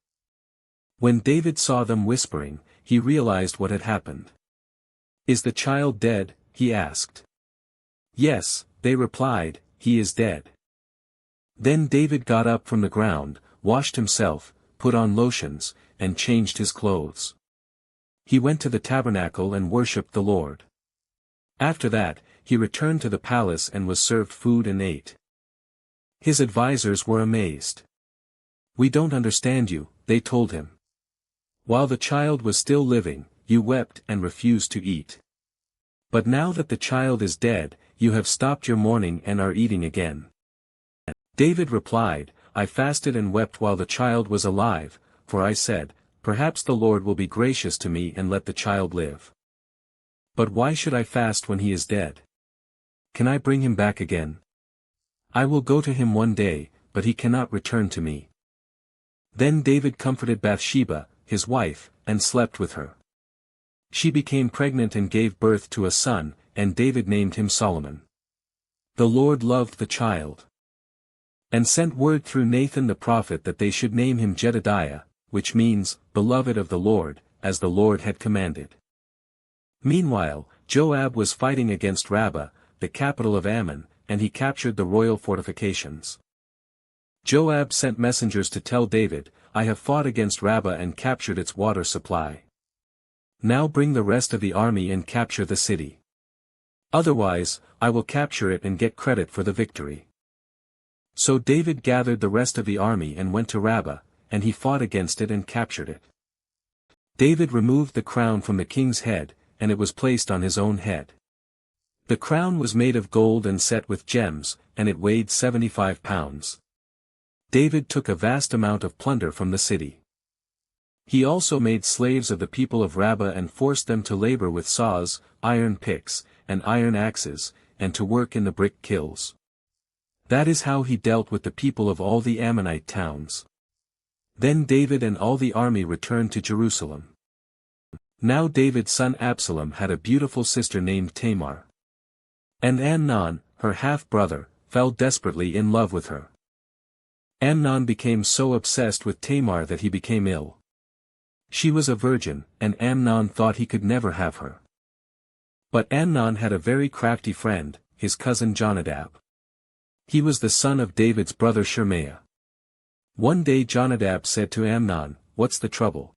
When David saw them whispering, he realized what had happened. Is the child dead? He asked. Yes, they replied, he is dead. Then David got up from the ground, washed himself, put on lotions, and changed his clothes. He went to the tabernacle and worshipped the Lord. After that, he returned to the palace and was served food and ate. His advisers were amazed. We don't understand you, they told him. While the child was still living, you wept and refused to eat. But now that the child is dead, you have stopped your mourning and are eating again. David replied, I fasted and wept while the child was alive, for I said, Perhaps the Lord will be gracious to me and let the child live. But why should I fast when he is dead? Can I bring him back again? I will go to him one day, but he cannot return to me. Then David comforted Bathsheba, his wife, and slept with her. She became pregnant and gave birth to a son, and David named him Solomon. The Lord loved the child, and sent word through Nathan the prophet that they should name him Jedediah, which means, beloved of the Lord, as the Lord had commanded. Meanwhile, Joab was fighting against Rabbah, the capital of Ammon, and he captured the royal fortifications. Joab sent messengers to tell David, I have fought against Rabbah and captured its water supply. Now bring the rest of the army and capture the city. Otherwise, I will capture it and get credit for the victory. So David gathered the rest of the army and went to Rabbah, and he fought against it and captured it. David removed the crown from the king's head, and it was placed on his own head. The crown was made of gold and set with gems, and it weighed 75 pounds. David took a vast amount of plunder from the city. He also made slaves of the people of Rabbah and forced them to labor with saws, iron picks, and iron axes, and to work in the brick kilns. That is how he dealt with the people of all the Ammonite towns. Then David and all the army returned to Jerusalem. Now David's son Absalom had a beautiful sister named Tamar. And Amnon, her half-brother, fell desperately in love with her. Amnon became so obsessed with Tamar that he became ill. She was a virgin, and Amnon thought he could never have her. But Amnon had a very crafty friend, his cousin Jonadab. He was the son of David's brother Shemaiah. One day Jonadab said to Amnon, What's the trouble?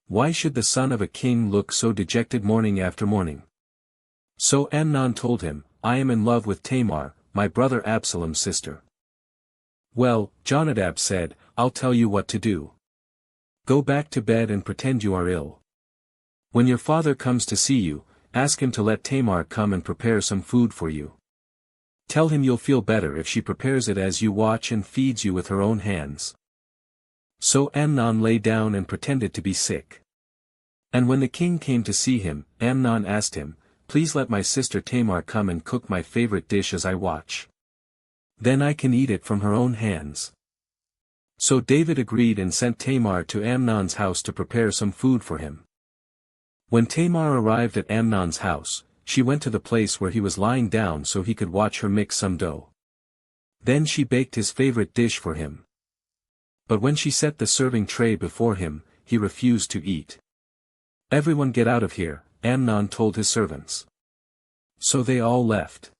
Why should the son of a king look so dejected morning after morning? So Amnon told him, I am in love with Tamar, my brother Absalom's sister. Well, Jonadab said, I'll tell you what to do. Go back to bed and pretend you are ill. When your father comes to see you, ask him to let Tamar come and prepare some food for you. Tell him you'll feel better if she prepares it as you watch and feeds you with her own hands. So Amnon lay down and pretended to be sick. And when the king came to see him, Amnon asked him, Please let my sister Tamar come and cook my favorite dish as I watch. Then I can eat it from her own hands. So David agreed and sent Tamar to Amnon's house to prepare some food for him. When Tamar arrived at Amnon's house, she went to the place where he was lying down so he could watch her mix some dough. Then she baked his favorite dish for him. But when she set the serving tray before him, he refused to eat. Everyone get out of here, Amnon told his servants. So they all left.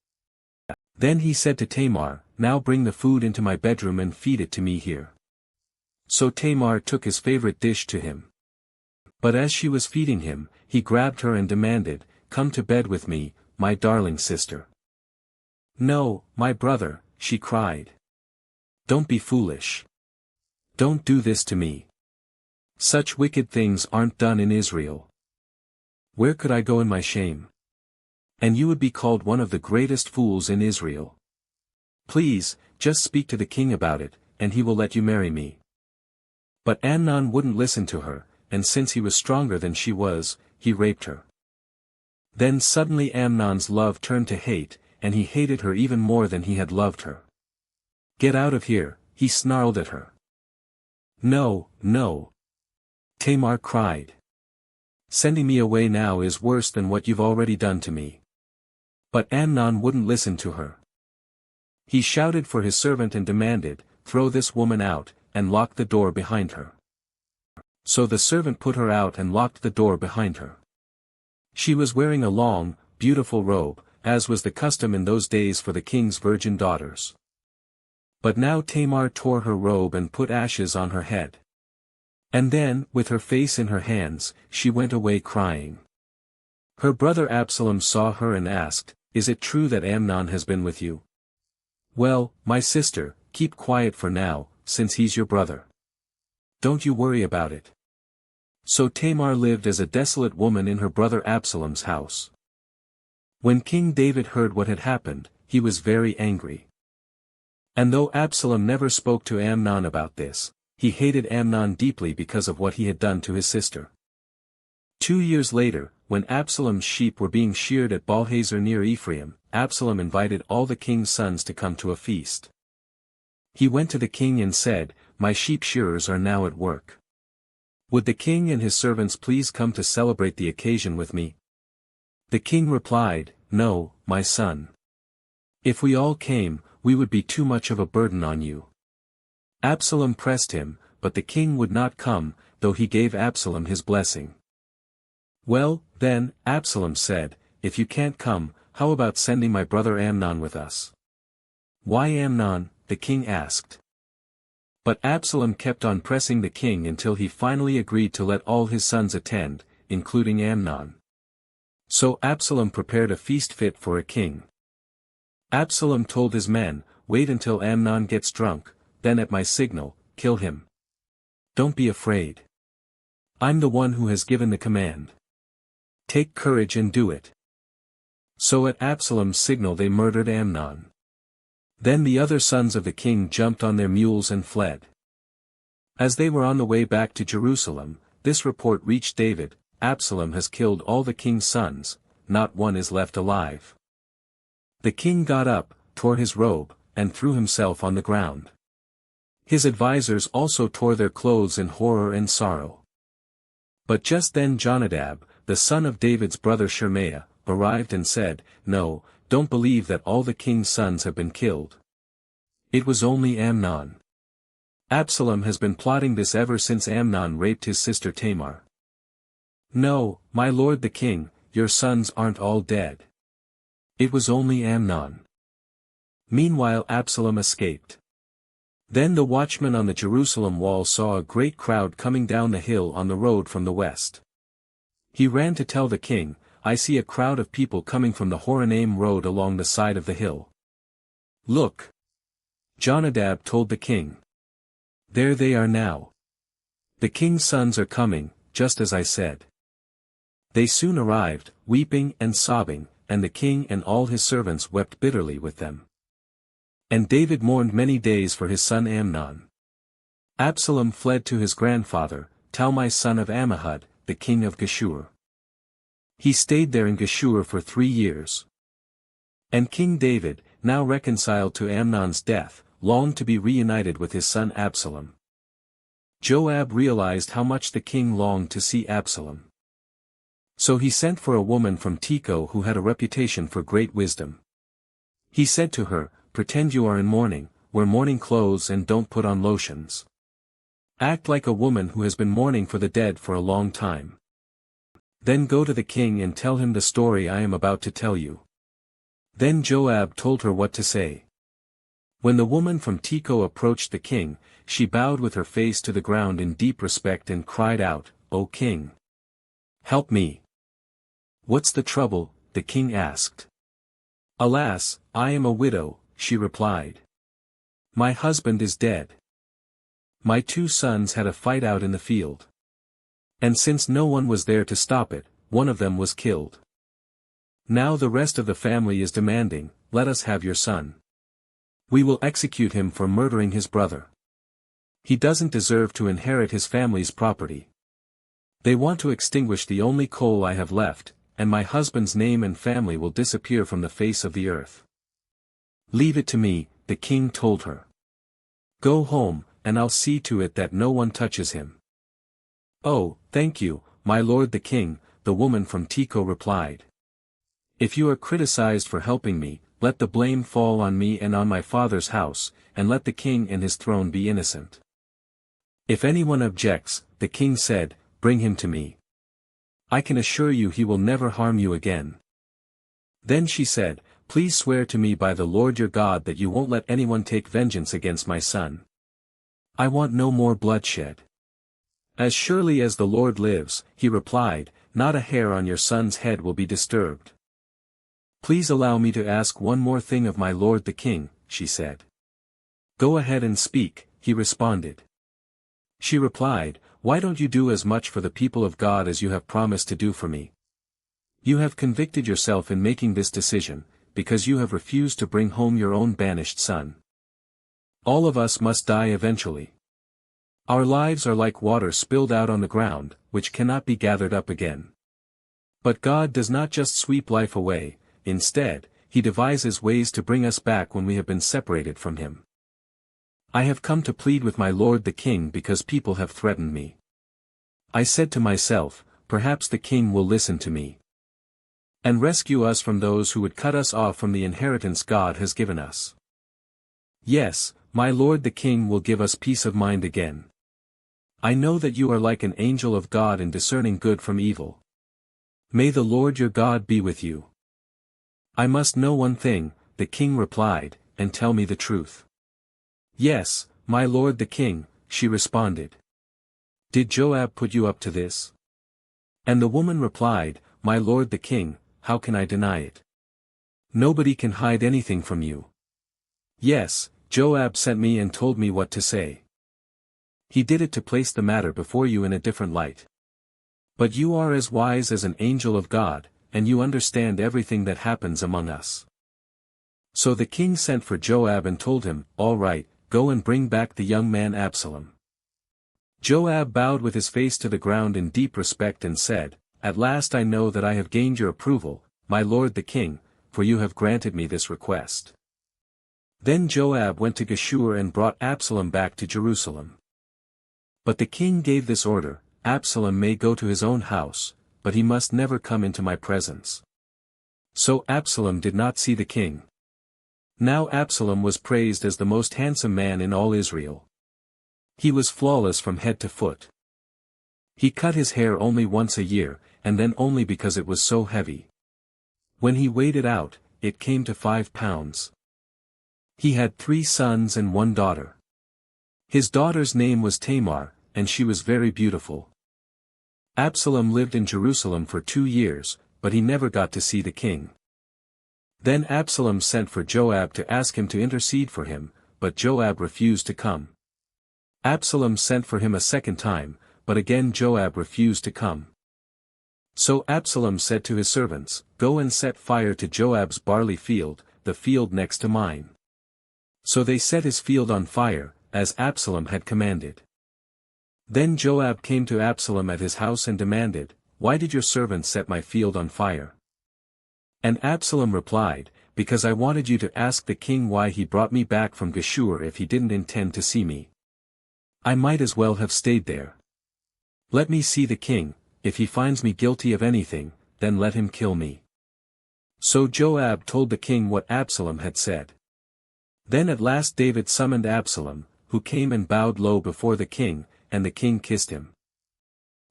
Then he said to Tamar, Now bring the food into my bedroom and feed it to me here. So Tamar took his favorite dish to him. But as she was feeding him, he grabbed her and demanded, Come to bed with me, my darling sister. No, my brother, she cried. Don't be foolish. Don't do this to me. Such wicked things aren't done in Israel. Where could I go in my shame? And you would be called one of the greatest fools in Israel. Please, just speak to the king about it, and he will let you marry me. But Amnon wouldn't listen to her, and since he was stronger than she was, he raped her. Then suddenly Amnon's love turned to hate, and he hated her even more than he had loved her. Get out of here, he snarled at her. No, no. Tamar cried. Sending me away now is worse than what you've already done to me. But Amnon wouldn't listen to her. He shouted for his servant and demanded, Throw this woman out, and lock the door behind her. So the servant put her out and locked the door behind her. She was wearing a long, beautiful robe, as was the custom in those days for the king's virgin daughters. But now Tamar tore her robe and put ashes on her head. And then, with her face in her hands, she went away crying. Her brother Absalom saw her and asked, Is it true that Amnon has been with you? Well, my sister, keep quiet for now, since he's your brother. Don't you worry about it. So Tamar lived as a desolate woman in her brother Absalom's house. When King David heard what had happened, he was very angry. And though Absalom never spoke to Amnon about this, he hated Amnon deeply because of what he had done to his sister. 2 years later, when Absalom's sheep were being sheared at Baalhazor near Ephraim, Absalom invited all the king's sons to come to a feast. He went to the king and said, My sheep shearers are now at work. Would the king and his servants please come to celebrate the occasion with me? The king replied, No, my son. If we all came, we would be too much of a burden on you. Absalom pressed him, but the king would not come, though he gave Absalom his blessing. Well, then, Absalom said, if you can't come, how about sending my brother Amnon with us? Why Amnon? The king asked. But Absalom kept on pressing the king until he finally agreed to let all his sons attend, including Amnon. So Absalom prepared a feast fit for a king. Absalom told his men, wait until Amnon gets drunk, then at my signal, kill him. Don't be afraid. I'm the one who has given the command. Take courage and do it. So at Absalom's signal they murdered Amnon. Then the other sons of the king jumped on their mules and fled. As they were on the way back to Jerusalem, this report reached David, Absalom has killed all the king's sons, not one is left alive. The king got up, tore his robe, and threw himself on the ground. His advisers also tore their clothes in horror and sorrow. But just then Jonadab, the son of David's brother Shemaiah, arrived and said, No, don't believe that all the king's sons have been killed. It was only Amnon. Absalom has been plotting this ever since Amnon raped his sister Tamar. No, my lord the king, your sons aren't all dead. It was only Amnon. Meanwhile Absalom escaped. Then the watchman on the Jerusalem wall saw a great crowd coming down the hill on the road from the west. He ran to tell the king, I see a crowd of people coming from the Horonaim road along the side of the hill. Look! Jonadab told the king. There they are now. The king's sons are coming, just as I said. They soon arrived, weeping and sobbing, and the king and all his servants wept bitterly with them. And David mourned many days for his son Amnon. Absalom fled to his grandfather, Talmai son of Ammihud, the king of Geshur. He stayed there in Geshur for 3 years. And King David, now reconciled to Amnon's death, longed to be reunited with his son Absalom. Joab realized how much the king longed to see Absalom. So he sent for a woman from Tekoa who had a reputation for great wisdom. He said to her, Pretend you are in mourning, wear mourning clothes and don't put on lotions. Act like a woman who has been mourning for the dead for a long time. Then go to the king and tell him the story I am about to tell you. Then Joab told her what to say. When the woman from Tekoa approached the king, she bowed with her face to the ground in deep respect and cried out, O king! Help me! What's the trouble? The king asked. Alas, I am a widow, she replied. My husband is dead. My 2 sons had a fight out in the field. And since no one was there to stop it, one of them was killed. Now the rest of the family is demanding, let us have your son. We will execute him for murdering his brother. He doesn't deserve to inherit his family's property. They want to extinguish the only coal I have left, and my husband's name and family will disappear from the face of the earth. Leave it to me, the king told her. Go home, and I'll see to it that no one touches him. Oh, thank you, my lord the king, the woman from Tekoa replied. If you are criticized for helping me, let the blame fall on me and on my father's house, and let the king and his throne be innocent. If anyone objects, the king said, bring him to me. I can assure you he will never harm you again. Then she said, please swear to me by the Lord your God that you won't let anyone take vengeance against my son. I want no more bloodshed. As surely as the Lord lives, he replied, not a hair on your son's head will be disturbed. Please allow me to ask one more thing of my lord the king, she said. Go ahead and speak, he responded. She replied, why don't you do as much for the people of God as you have promised to do for me? You have convicted yourself in making this decision, because you have refused to bring home your own banished son. All of us must die eventually. Our lives are like water spilled out on the ground, which cannot be gathered up again. But God does not just sweep life away, instead, he devises ways to bring us back when we have been separated from him. I have come to plead with my lord the king because people have threatened me. I said to myself, perhaps the king will listen to me. And rescue us from those who would cut us off from the inheritance God has given us. Yes, my lord the king will give us peace of mind again. I know that you are like an angel of God in discerning good from evil. May the Lord your God be with you. I must know one thing, the king replied, and tell me the truth. Yes, my lord the king, she responded. Did Joab put you up to this? And the woman replied, My lord the king, how can I deny it? Nobody can hide anything from you. Yes, Joab sent me and told me what to say. He did it to place the matter before you in a different light. But you are as wise as an angel of God, and you understand everything that happens among us. So the king sent for Joab and told him, All right, go and bring back the young man Absalom. Joab bowed with his face to the ground in deep respect and said, At last I know that I have gained your approval, my lord the king, for you have granted me this request. Then Joab went to Geshur and brought Absalom back to Jerusalem. But the king gave this order, Absalom may go to his own house, but he must never come into my presence. So Absalom did not see the king. Now Absalom was praised as the most handsome man in all Israel. He was flawless from head to foot. He cut his hair only once a year, and then only because it was so heavy. When he weighed it out, it came to 5 pounds. He had 3 sons and 1 daughter. His daughter's name was Tamar, and she was very beautiful. Absalom lived in Jerusalem for 2 years, but he never got to see the king. Then Absalom sent for Joab to ask him to intercede for him, but Joab refused to come. Absalom sent for him a second time, but again Joab refused to come. So Absalom said to his servants, Go and set fire to Joab's barley field, the field next to mine. So they set his field on fire, as Absalom had commanded. Then Joab came to Absalom at his house and demanded, Why did your servants set my field on fire? And Absalom replied, Because I wanted you to ask the king why he brought me back from Geshur if he didn't intend to see me. I might as well have stayed there. Let me see the king, if he finds me guilty of anything, then let him kill me. So Joab told the king what Absalom had said. Then at last David summoned Absalom, who came and bowed low before the king, and the king kissed him.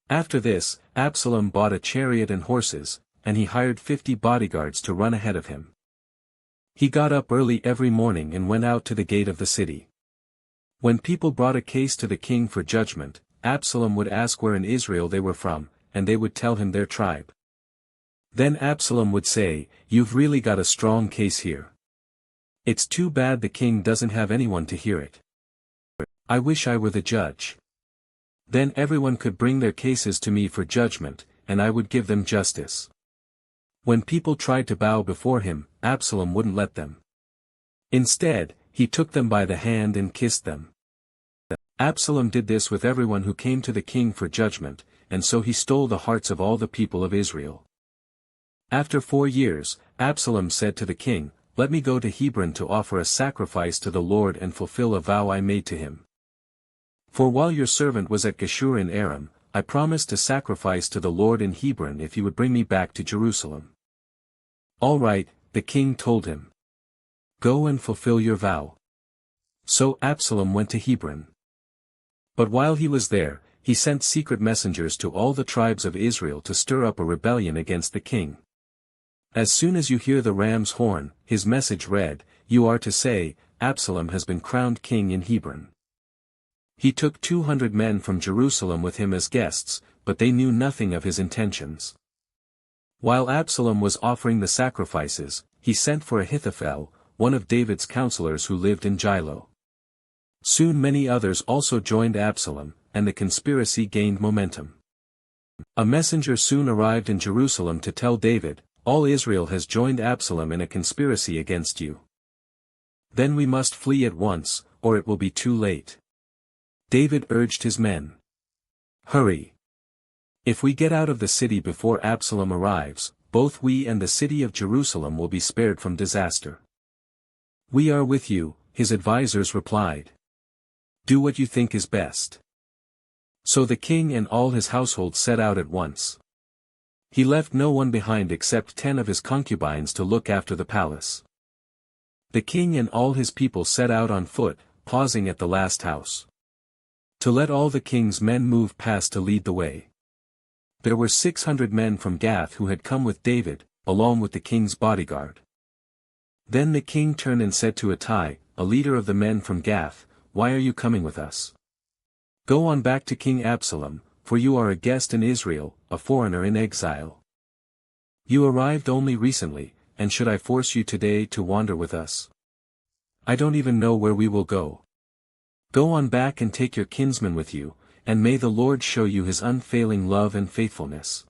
After this, Absalom bought a chariot and horses, and he hired 50 bodyguards to run ahead of him. He got up early every morning and went out to the gate of the city. When people brought a case to the king for judgment, Absalom would ask where in Israel they were from, and they would tell him their tribe. Then Absalom would say, You've really got a strong case here. It's too bad the king doesn't have anyone to hear it. I wish I were the judge. Then everyone could bring their cases to me for judgment, and I would give them justice. When people tried to bow before him, Absalom wouldn't let them. Instead, he took them by the hand and kissed them. Absalom did this with everyone who came to the king for judgment, and so he stole the hearts of all the people of Israel. After 4 years, Absalom said to the king, Let me go to Hebron to offer a sacrifice to the Lord and fulfill a vow I made to him. For while your servant was at Geshur in Aram, I promised to sacrifice to the Lord in Hebron if he would bring me back to Jerusalem. All right, the king told him. Go and fulfill your vow. So Absalom went to Hebron. But while he was there, he sent secret messengers to all the tribes of Israel to stir up a rebellion against the king. As soon as you hear the ram's horn, his message read, You are to say, Absalom has been crowned king in Hebron. He took 200 men from Jerusalem with him as guests, but they knew nothing of his intentions. While Absalom was offering the sacrifices, he sent for Ahithophel, one of David's counselors who lived in Giloh. Soon many others also joined Absalom, and the conspiracy gained momentum. A messenger soon arrived in Jerusalem to tell David, All Israel has joined Absalom in a conspiracy against you. Then we must flee at once, or it will be too late. David urged his men. Hurry! If we get out of the city before Absalom arrives, both we and the city of Jerusalem will be spared from disaster. We are with you, his advisers replied. Do what you think is best. So the king and all his household set out at once. He left no one behind except 10 of his concubines to look after the palace. The king and all his people set out on foot, pausing at the last house, to let all the king's men move past to lead the way. There were 600 men from Gath who had come with David, along with the king's bodyguard. Then the king turned and said to Ittai, a leader of the men from Gath, "Why are you coming with us? Go on back to King Absalom, for you are a guest in Israel, a foreigner in exile. You arrived only recently, and should I force you today to wander with us? I don't even know where we will go. Go on back and take your kinsman with you, and may the Lord show you his unfailing love and faithfulness."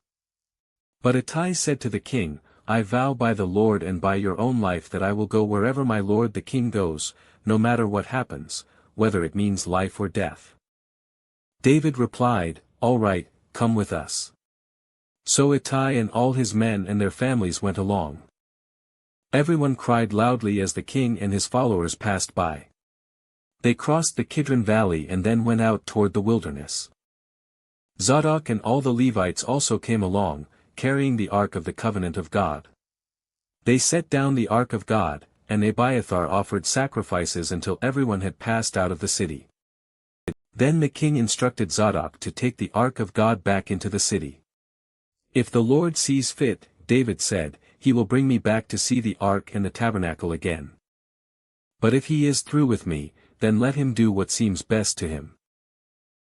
But Ittai said to the king, "I vow by the Lord and by your own life that I will go wherever my lord the king goes, no matter what happens, whether it means life or death." David replied, "All right, come with us." So Ittai and all his men and their families went along. Everyone cried loudly as the king and his followers passed by. They crossed the Kidron Valley and then went out toward the wilderness. Zadok and all the Levites also came along, carrying the Ark of the Covenant of God. They set down the Ark of God, and Abiathar offered sacrifices until everyone had passed out of the city. Then the king instructed Zadok to take the Ark of God back into the city. "If the Lord sees fit," David said, "he will bring me back to see the Ark and the tabernacle again. But if he is through with me, then let him do what seems best to him."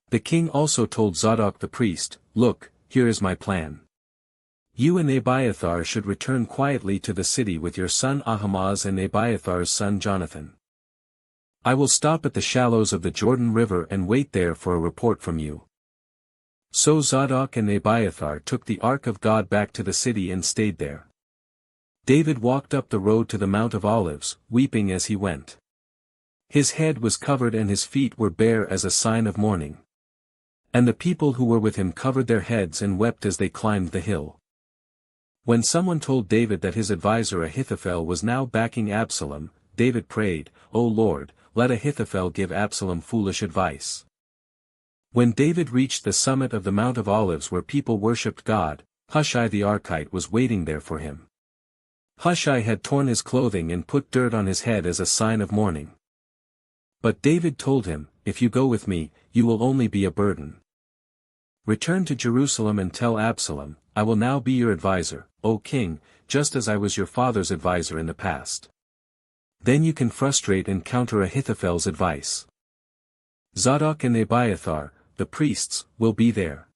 The king also told Zadok the priest, "Look, here is my plan. You and Abiathar should return quietly to the city with your son Ahimaaz and Abiathar's son Jonathan. I will stop at the shallows of the Jordan River and wait there for a report from you." So Zadok and Abiathar took the Ark of God back to the city and stayed there. David walked up the road to the Mount of Olives, weeping as he went. His head was covered and his feet were bare as a sign of mourning. And the people who were with him covered their heads and wept as they climbed the hill. When someone told David that his advisor Ahithophel was now backing Absalom, David prayed, "O Lord, let Ahithophel give Absalom foolish advice." When David reached the summit of the Mount of Olives where people worshipped God, Hushai the Archite was waiting there for him. Hushai had torn his clothing and put dirt on his head as a sign of mourning. But David told him, "If you go with me, you will only be a burden. Return to Jerusalem and tell Absalom, I will now be your advisor, O king, just as I was your father's advisor in the past. Then you can frustrate and counter Ahithophel's advice. Zadok and Abiathar, the priests, will be there.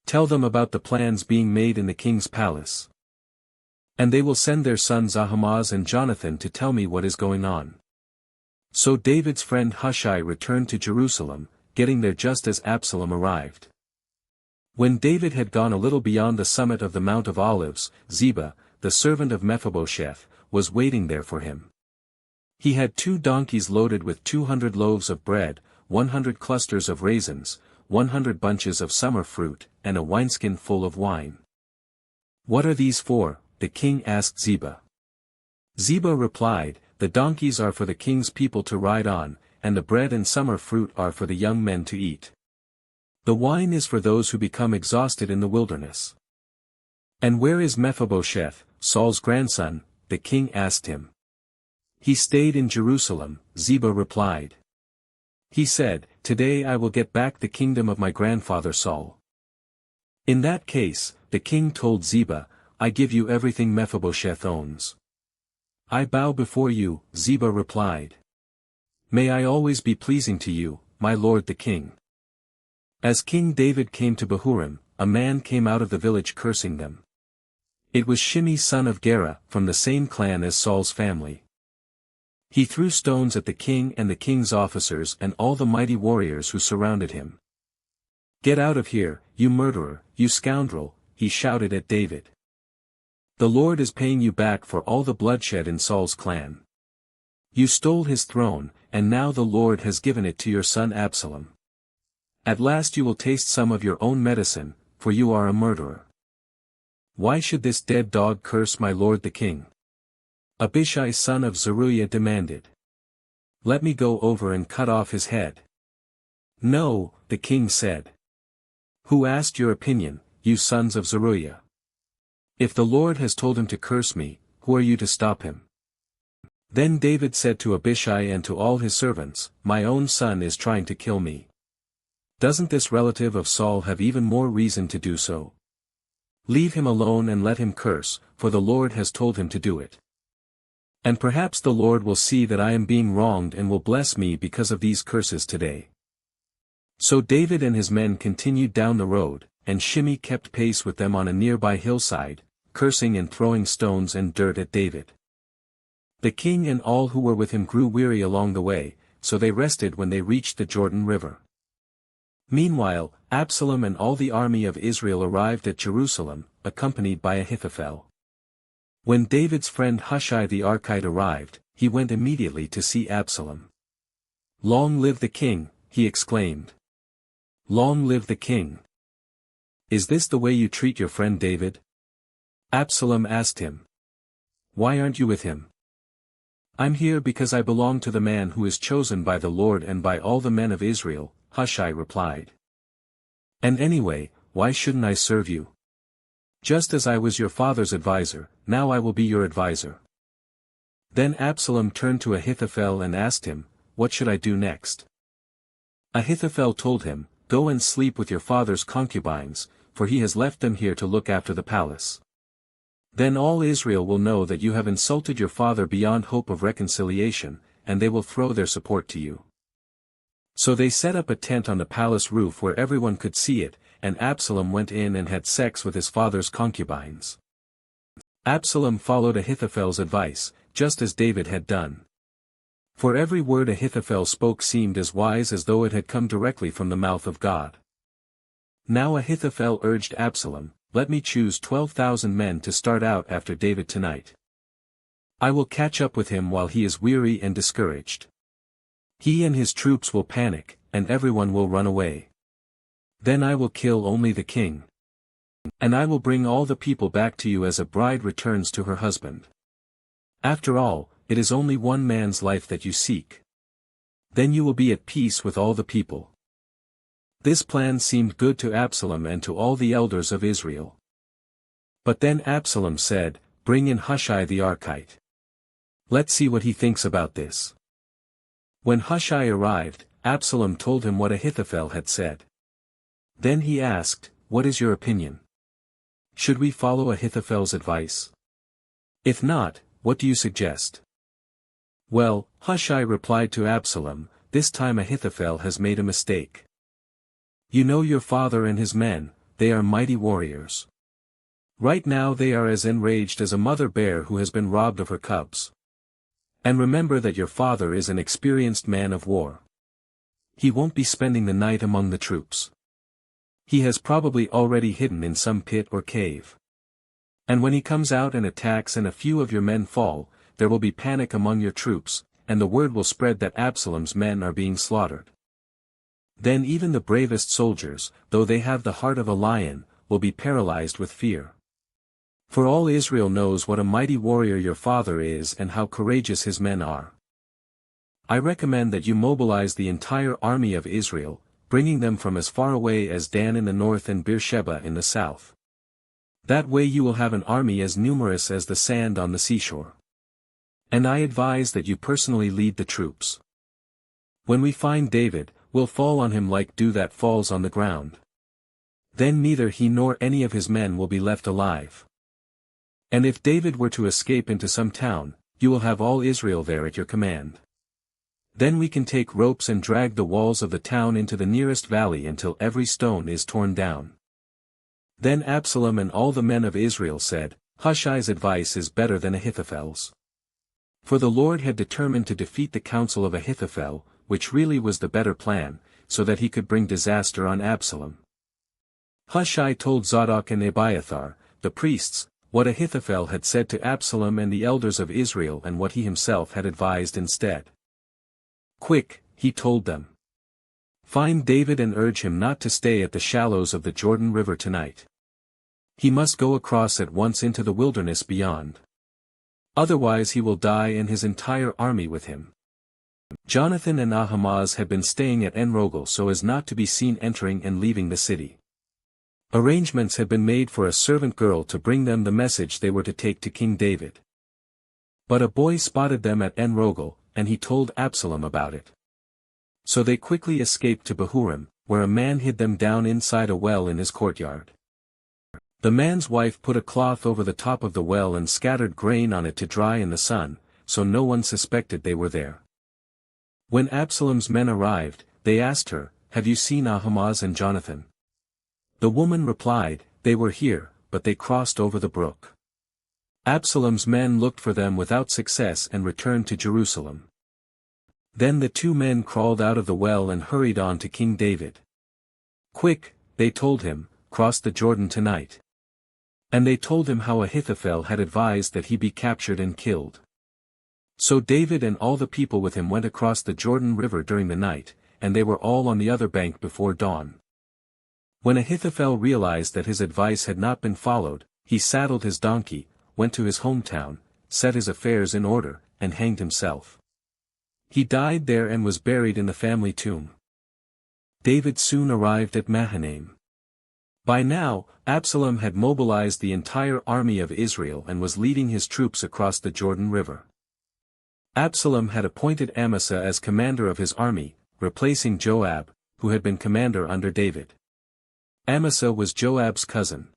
Tell them about the plans being made in the king's palace. And they will send their sons Ahimaaz and Jonathan to tell me what is going on." So David's friend Hushai returned to Jerusalem, getting there just as Absalom arrived. When David had gone a little beyond the summit of the Mount of Olives, Ziba, the servant of Mephibosheth, was waiting there for him. He had 2 donkeys loaded with 200 loaves of bread, 100 clusters of raisins, 100 bunches of summer fruit, and a wineskin full of wine. "What are these for?" the king asked Ziba. Ziba replied, "The donkeys are for the king's people to ride on, and the bread and summer fruit are for the young men to eat. The wine is for those who become exhausted in the wilderness." "And where is Mephibosheth, Saul's grandson?" the king asked him. "He stayed in Jerusalem," Ziba replied. "He said, 'Today I will get back the kingdom of my grandfather Saul.'" "In that case," the king told Ziba, "I give you everything Mephibosheth owns." "I bow before you," Ziba replied. "May I always be pleasing to you, my lord the king." As King David came to Bahurim, a man came out of the village cursing them. It was Shimei son of Gera, from the same clan as Saul's family. He threw stones at the king and the king's officers and all the mighty warriors who surrounded him. "Get out of here, you murderer, you scoundrel," he shouted at David. "The Lord is paying you back for all the bloodshed in Saul's clan. You stole his throne, and now the Lord has given it to your son Absalom. At last you will taste some of your own medicine, for you are a murderer. Why should this dead dog curse my lord the king?" Abishai son of Zeruiah demanded. "Let me go over and cut off his head." "No," the king said. "Who asked your opinion, you sons of Zeruiah? If the Lord has told him to curse me, who are you to stop him? Then David said to Abishai and to all his servants, My own son is trying to kill me. Doesn't this relative of Saul have even more reason to do so? Leave him alone and let him curse, for the Lord has told him to do it. And perhaps the Lord will see that I am being wronged and will bless me because of these curses today. So David and his men continued down the road, and Shimei kept pace with them on a nearby hillside, cursing and throwing stones and dirt at David. The king and all who were with him grew weary along the way, so they rested when they reached the Jordan River. Meanwhile, Absalom and all the army of Israel arrived at Jerusalem, accompanied by Ahithophel. When David's friend Hushai the Archite arrived, he went immediately to see Absalom. Long live the king, he exclaimed. Long live the king. Is this the way you treat your friend David? Absalom asked him. Why aren't you with him? I'm here because I belong to the man who is chosen by the Lord and by all the men of Israel, Hushai replied. And anyway, why shouldn't I serve you? Just as I was your father's advisor, now I will be your advisor. Then Absalom turned to Ahithophel and asked him, What should I do next? Ahithophel told him, Go and sleep with your father's concubines, for he has left them here to look after the palace. Then all Israel will know that you have insulted your father beyond hope of reconciliation, and they will throw their support to you. So they set up a tent on the palace roof where everyone could see it, and Absalom went in and had sex with his father's concubines. Absalom followed Ahithophel's advice, just as David had done. For every word Ahithophel spoke seemed as wise as though it had come directly from the mouth of God. Now Ahithophel urged Absalom, Let me choose 12,000 men to start out after David tonight. I will catch up with him while he is weary and discouraged. He and his troops will panic, and everyone will run away. Then I will kill only the king. And I will bring all the people back to you as a bride returns to her husband. After all, it is only one man's life that you seek. Then you will be at peace with all the people. This plan seemed good to Absalom and to all the elders of Israel. But then Absalom said, Bring in Hushai the Archite. Let's see what he thinks about this. When Hushai arrived, Absalom told him what Ahithophel had said. Then he asked, What is your opinion? Should we follow Ahithophel's advice? If not, what do you suggest? Well, Hushai replied to Absalom, This time Ahithophel has made a mistake. You know your father and his men, they are mighty warriors. Right now they are as enraged as a mother bear who has been robbed of her cubs. And remember that your father is an experienced man of war. He won't be spending the night among the troops. He has probably already hidden in some pit or cave. And when he comes out and attacks and a few of your men fall, there will be panic among your troops, and the word will spread that Absalom's men are being slaughtered. Then even the bravest soldiers, though they have the heart of a lion, will be paralyzed with fear. For all Israel knows what a mighty warrior your father is and how courageous his men are. I recommend that you mobilize the entire army of Israel, bringing them from as far away as Dan in the north and Beersheba in the south. That way you will have an army as numerous as the sand on the seashore. And I advise that you personally lead the troops. When we find David, we'll fall on him like dew that falls on the ground. Then neither he nor any of his men will be left alive. And if David were to escape into some town, you will have all Israel there at your command. Then we can take ropes and drag the walls of the town into the nearest valley until every stone is torn down. Then Absalom and all the men of Israel said, Hushai's advice is better than Ahithophel's. For the Lord had determined to defeat the counsel of Ahithophel, which really was the better plan, so that he could bring disaster on Absalom. Hushai told Zadok and Abiathar, the priests, what Ahithophel had said to Absalom and the elders of Israel and what he himself had advised instead. Quick, he told them. Find David and urge him not to stay at the shallows of the Jordan River tonight. He must go across at once into the wilderness beyond. Otherwise he will die and his entire army with him. Jonathan and Ahimaaz had been staying at En-Rogel so as not to be seen entering and leaving the city. Arrangements had been made for a servant girl to bring them the message they were to take to King David. But a boy spotted them at En-Rogel, and he told Absalom about it. So they quickly escaped to Bahurim, where a man hid them down inside a well in his courtyard. The man's wife put a cloth over the top of the well and scattered grain on it to dry in the sun, so no one suspected they were there. When Absalom's men arrived, they asked her, "Have you seen Ahimaaz and Jonathan?" The woman replied, "They were here, but they crossed over the brook." Absalom's men looked for them without success and returned to Jerusalem. Then the two men crawled out of the well and hurried on to King David. "Quick," they told him, "cross the Jordan tonight." And they told him how Ahithophel had advised that he be captured and killed. So David and all the people with him went across the Jordan River during the night, and they were all on the other bank before dawn. When Ahithophel realized that his advice had not been followed, he saddled his donkey, went to his hometown, set his affairs in order, and hanged himself. He died there and was buried in the family tomb. David soon arrived at Mahanaim. By now, Absalom had mobilized the entire army of Israel and was leading his troops across the Jordan River. Absalom had appointed Amasa as commander of his army, replacing Joab, who had been commander under David. Amasa was Joab's cousin.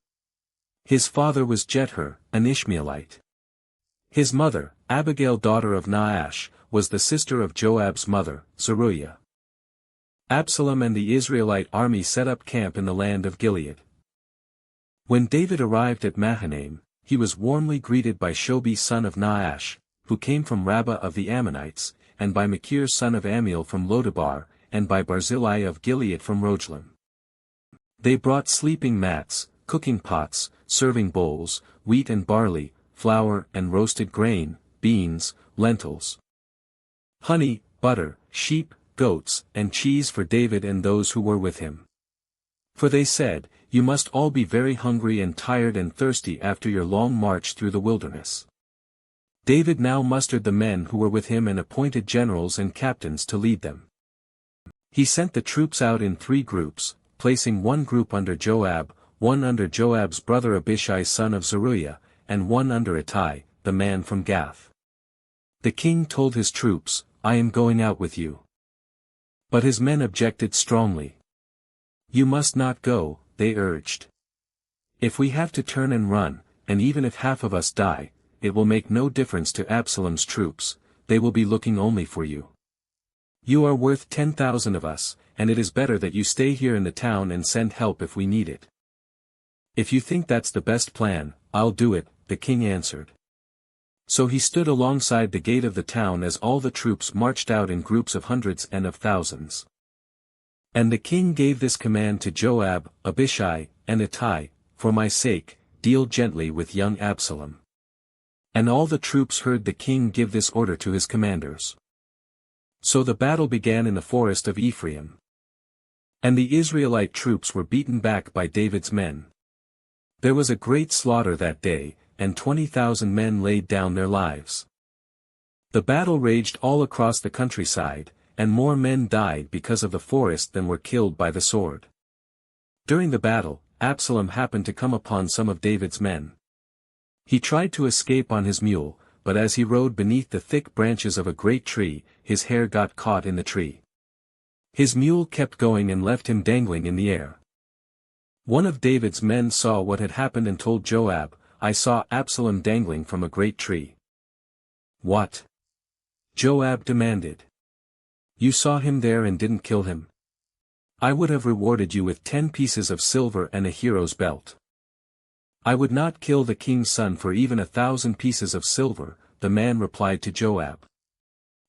His father was Jether, an Ishmaelite. His mother, Abigail daughter of Naash, was the sister of Joab's mother, Zeruiah. Absalom and the Israelite army set up camp in the land of Gilead. When David arrived at Mahanaim, he was warmly greeted by Shobi son of Naash, who came from Rabbah of the Ammonites, and by Machir son of Ammiel from Lodebar, and by Barzillai of Gilead from Rogelim. They brought sleeping mats, cooking pots, serving bowls, wheat and barley, flour and roasted grain, beans, lentils, honey, butter, sheep, goats, and cheese for David and those who were with him. For they said, "You must all be very hungry and tired and thirsty after your long march through the wilderness." David now mustered the men who were with him and appointed generals and captains to lead them. He sent the troops out in 3 groups, placing one group under Joab, one under Joab's brother Abishai son of Zeruiah, and one under Ittai, the man from Gath. The king told his troops, "I am going out with you." But his men objected strongly. "You must not go," they urged. "If we have to turn and run, and even if half of us die, it will make no difference to Absalom's troops, they will be looking only for you. You are worth 10,000 of us, and it is better that you stay here in the town and send help if we need it." "If you think that's the best plan, I'll do it," the king answered. So he stood alongside the gate of the town as all the troops marched out in groups of hundreds and of thousands. And the king gave this command to Joab, Abishai, and Ittai, "For my sake, deal gently with young Absalom." And all the troops heard the king give this order to his commanders. So the battle began in the forest of Ephraim. And the Israelite troops were beaten back by David's men. There was a great slaughter that day, and 20,000 men laid down their lives. The battle raged all across the countryside, and more men died because of the forest than were killed by the sword. During the battle, Absalom happened to come upon some of David's men. He tried to escape on his mule, but as he rode beneath the thick branches of a great tree, his hair got caught in the tree. His mule kept going and left him dangling in the air. One of David's men saw what had happened and told Joab, "I saw Absalom dangling from a great tree." "What?" Joab demanded. "You saw him there and didn't kill him? I would have rewarded you with 10 pieces of silver and a hero's belt." "I would not kill the king's son for even 1,000 pieces of silver," the man replied to Joab.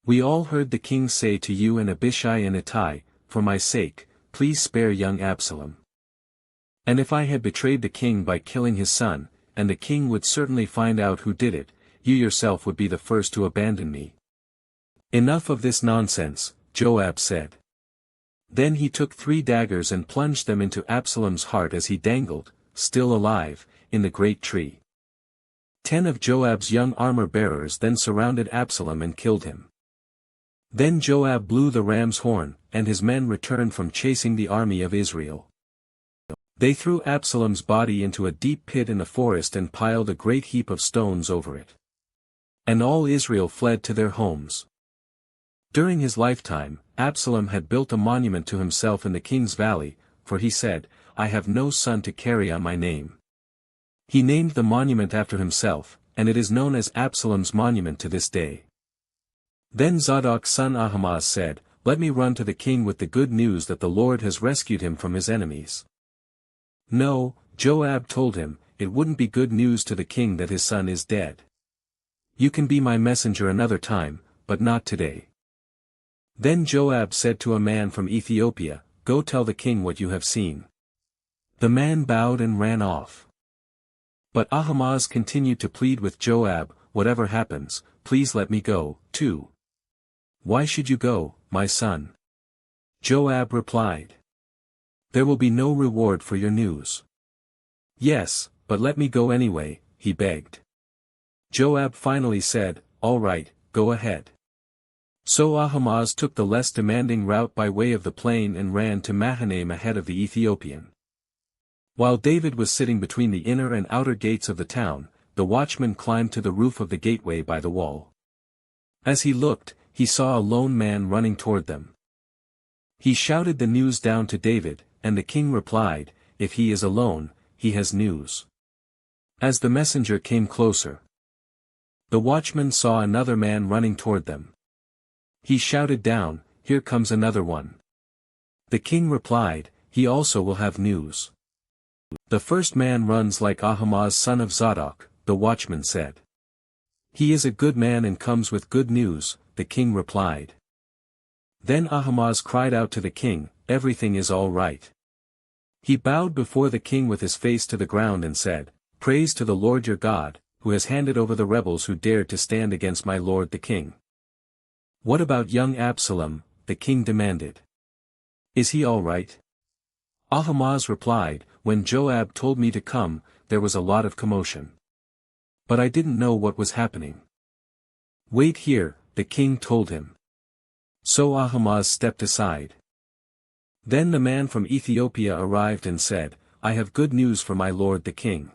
"We all heard the king say to you and Abishai and Ittai, 'For my sake, please spare young Absalom.' And if I had betrayed the king by killing his son, and the king would certainly find out who did it, you yourself would be the first to abandon me." "Enough of this nonsense," Joab said. Then he took 3 daggers and plunged them into Absalom's heart as he dangled, still alive, in the great tree. 10 of Joab's young armor-bearers then surrounded Absalom and killed him. Then Joab blew the ram's horn, and his men returned from chasing the army of Israel. They threw Absalom's body into a deep pit in the forest and piled a great heap of stones over it. And all Israel fled to their homes. During his lifetime, Absalom had built a monument to himself in the king's valley, for he said, I have no son to carry on my name. He named the monument after himself, and it is known as Absalom's monument to this day. Then Zadok's son Ahimaaz said, Let me run to the king with the good news that the Lord has rescued him from his enemies. No, Joab told him, it wouldn't be good news to the king that his son is dead. You can be my messenger another time, but not today. Then Joab said to a man from Ethiopia, Go tell the king what you have seen. The man bowed and ran off. But Ahimaaz continued to plead with Joab, Whatever happens, please let me go, too. Why should you go, my son? Joab replied. There will be no reward for your news. Yes, but let me go anyway, he begged. Joab finally said, All right, go ahead. So Ahimaaz took the less demanding route by way of the plain and ran to Mahanaim ahead of the Ethiopian. While David was sitting between the inner and outer gates of the town, the watchman climbed to the roof of the gateway by the wall. As he looked, he saw a lone man running toward them. He shouted the news down to David, and the king replied, If he is alone, he has news. As the messenger came closer, the watchman saw another man running toward them. He shouted down, Here comes another one. The king replied, He also will have news. The first man runs like Ahimaaz son of Zadok, the watchman said. He is a good man and comes with good news, the king replied. Then Ahimaaz cried out to the king, Everything is all right. He bowed before the king with his face to the ground and said, Praise to the Lord your God, who has handed over the rebels who dared to stand against my lord the king. What about young Absalom? The king demanded. Is he all right? Ahimaaz replied, When Joab told me to come, there was a lot of commotion. But I didn't know what was happening. Wait here, the king told him. So Ahimaaz stepped aside. Then the man from Ethiopia arrived and said, I have good news for my lord the king.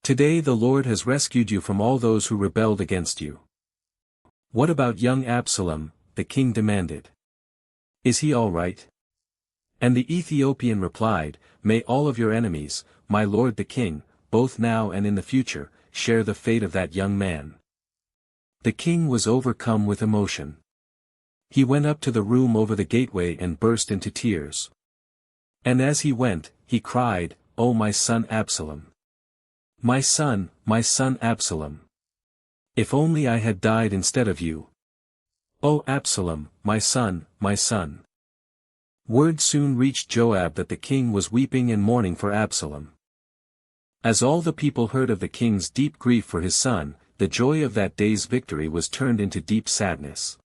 Today the Lord has rescued you from all those who rebelled against you. What about young Absalom? The king demanded. Is he all right? And the Ethiopian replied, May all of your enemies, my lord the king, both now and in the future, share the fate of that young man. The king was overcome with emotion. He went up to the room over the gateway and burst into tears. And as he went, he cried, Oh my son Absalom! My son Absalom! If only I had died instead of you! Oh Absalom, my son, my son! Word soon reached Joab that the king was weeping and mourning for Absalom. As all the people heard of the king's deep grief for his son, the joy of that day's victory was turned into deep sadness.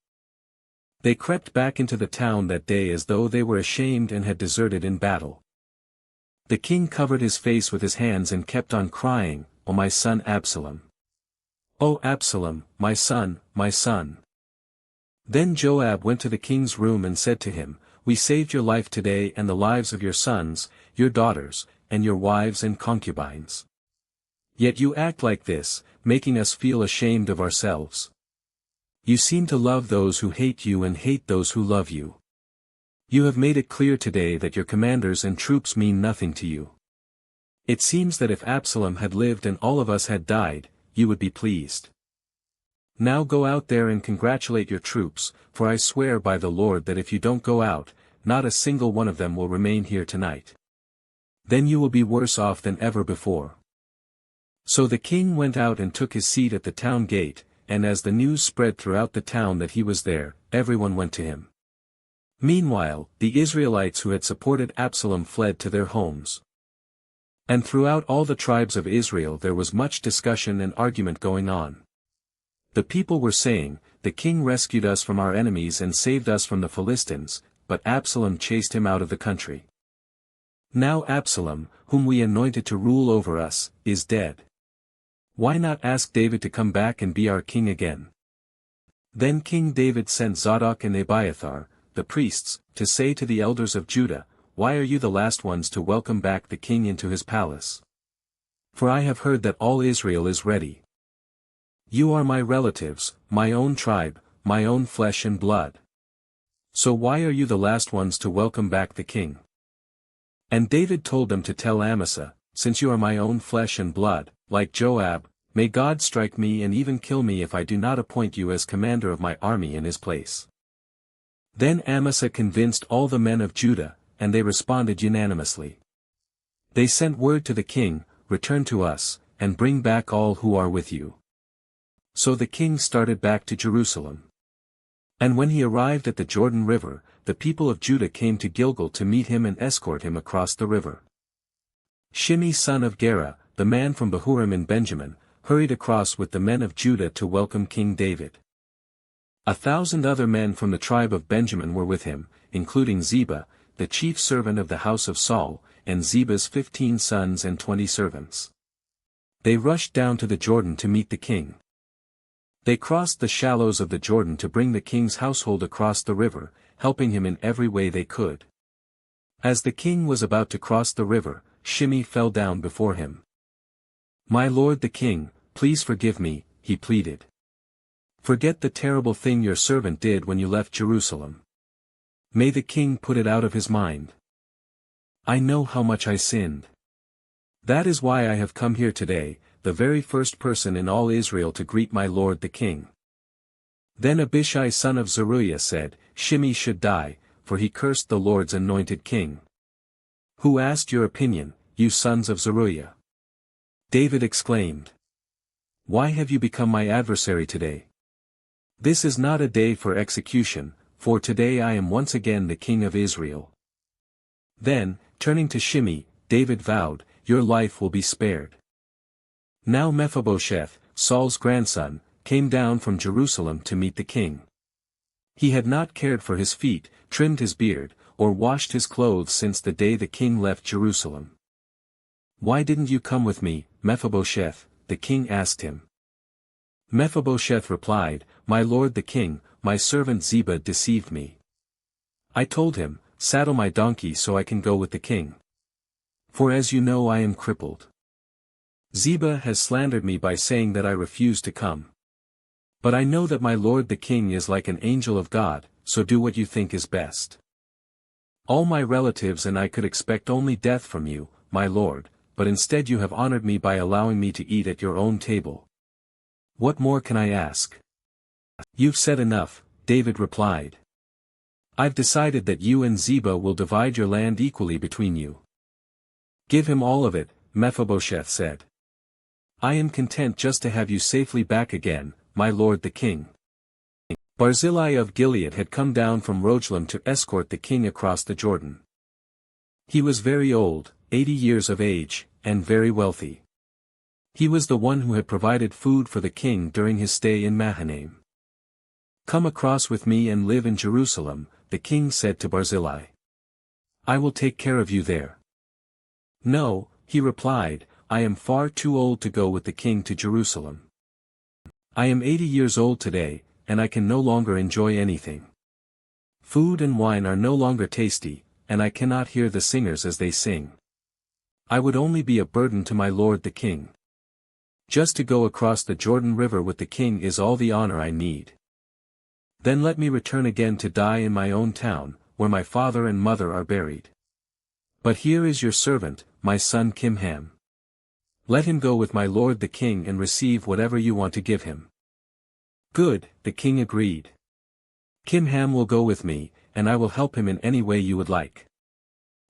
They crept back into the town that day as though they were ashamed and had deserted in battle. The king covered his face with his hands and kept on crying, Oh my son Absalom! Oh Absalom, my son, my son! Then Joab went to the king's room and said to him, We saved your life today and the lives of your sons, your daughters, and your wives and concubines. Yet you act like this, making us feel ashamed of ourselves. You seem to love those who hate you and hate those who love you. You have made it clear today that your commanders and troops mean nothing to you. It seems that if Absalom had lived and all of us had died, you would be pleased. Now go out there and congratulate your troops, for I swear by the Lord that if you don't go out, not a single one of them will remain here tonight. Then you will be worse off than ever before. So the king went out and took his seat at the town gate, and as the news spread throughout the town that he was there, everyone went to him. Meanwhile, the Israelites who had supported Absalom fled to their homes. And throughout all the tribes of Israel there was much discussion and argument going on. The people were saying, The king rescued us from our enemies and saved us from the Philistines, but Absalom chased him out of the country. Now Absalom, whom we anointed to rule over us, is dead. Why not ask David to come back and be our king again? Then King David sent Zadok and Abiathar, the priests, to say to the elders of Judah, why are you the last ones to welcome back the king into his palace? For I have heard that all Israel is ready. You are my relatives, my own tribe, my own flesh and blood. So why are you the last ones to welcome back the king? And David told them to tell Amasa, since you are my own flesh and blood, like Joab, may God strike me and even kill me if I do not appoint you as commander of my army in his place. Then Amasa convinced all the men of Judah, and they responded unanimously. They sent word to the king, "Return to us, and bring back all who are with you." So the king started back to Jerusalem. And when he arrived at the Jordan River, the people of Judah came to Gilgal to meet him and escort him across the river. Shimei son of Gera, the man from Bahurim in Benjamin, hurried across with the men of Judah to welcome King David. 1,000 other men from the tribe of Benjamin were with him, including Ziba, the chief servant of the house of Saul, and Ziba's 15 sons and 20 servants. They rushed down to the Jordan to meet the king. They crossed the shallows of the Jordan to bring the king's household across the river, helping him in every way they could. As the king was about to cross the river, Shimei fell down before him. "My lord the king, please forgive me," he pleaded. "Forget the terrible thing your servant did when you left Jerusalem. May the king put it out of his mind. I know how much I sinned. That is why I have come here today, the very first person in all Israel to greet my lord the king." Then Abishai son of Zeruiah said, "Shimei should die, for he cursed the Lord's anointed king." "Who asked your opinion, you sons of Zeruiah?" David exclaimed. "Why have you become my adversary today? This is not a day for execution, for today I am once again the king of Israel." Then, turning to Shimei, David vowed, "Your life will be spared." Now Mephibosheth, Saul's grandson, came down from Jerusalem to meet the king. He had not cared for his feet, trimmed his beard, or washed his clothes since the day the king left Jerusalem. "Why didn't you come with me, Mephibosheth?" the king asked him. Mephibosheth replied, "My lord the king, my servant Ziba deceived me. I told him, 'Saddle my donkey so I can go with the king.' For as you know I am crippled. Ziba has slandered me by saying that I refuse to come. But I know that my lord the king is like an angel of God, so do what you think is best. All my relatives and I could expect only death from you, my lord, but instead you have honored me by allowing me to eat at your own table. What more can I ask?" "You've said enough," David replied. "I've decided that you and Ziba will divide your land equally between you." "Give him all of it," Mephibosheth said. "I am content just to have you safely back again, my lord the king." Barzillai of Gilead had come down from Rogelim to escort the king across the Jordan. He was very old, 80 years of age, and very wealthy. He was the one who had provided food for the king during his stay in Mahanaim. "Come across with me and live in Jerusalem," the king said to Barzillai. "I will take care of you there." "No," he replied, "I am far too old to go with the king to Jerusalem. I am 80 years old today, and I can no longer enjoy anything. Food and wine are no longer tasty, and I cannot hear the singers as they sing. I would only be a burden to my lord the king. Just to go across the Jordan River with the king is all the honor I need. Then let me return again to die in my own town, where my father and mother are buried. But here is your servant, my son Kimham. Let him go with my lord the king and receive whatever you want to give him." "Good," the king agreed. "Kimham will go with me, and I will help him in any way you would like.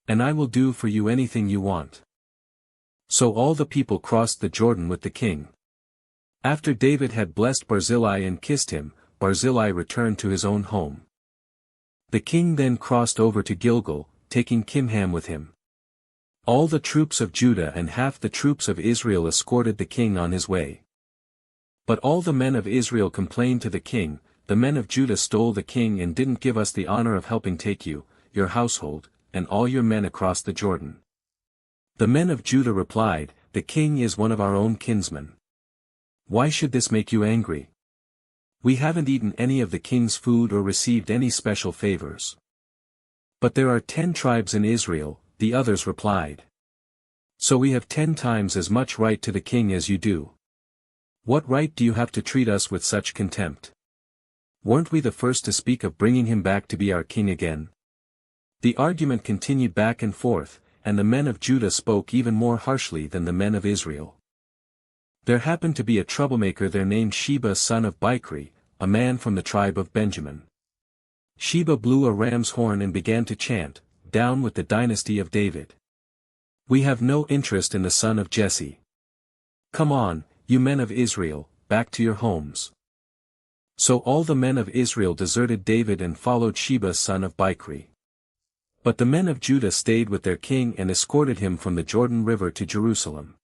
And I will do for you anything you want." So all the people crossed the Jordan with the king. After David had blessed Barzillai and kissed him, Barzillai returned to his own home. The king then crossed over to Gilgal, taking Kimham with him. All the troops of Judah and half the troops of Israel escorted the king on his way. But all the men of Israel complained to the king, "The men of Judah stole the king and didn't give us the honor of helping take you, your household, and all your men across the Jordan." The men of Judah replied, "The king is one of our own kinsmen. Why should this make you angry? We haven't eaten any of the king's food or received any special favors." But there are 10 tribes in Israel, the others replied. So we have 10 times as much right to the king as you do. What right do you have to treat us with such contempt? Weren't we the first to speak of bringing him back to be our king again? The argument continued back and forth, and the men of Judah spoke even more harshly than the men of Israel. There happened to be a troublemaker there named Sheba son of Bichri, a man from the tribe of Benjamin. Sheba blew a ram's horn and began to chant, "Down with the dynasty of David. We have no interest in the son of Jesse. Come on, you men of Israel, back to your homes." So all the men of Israel deserted David and followed Sheba son of Bichri. But the men of Judah stayed with their king and escorted him from the Jordan River to Jerusalem.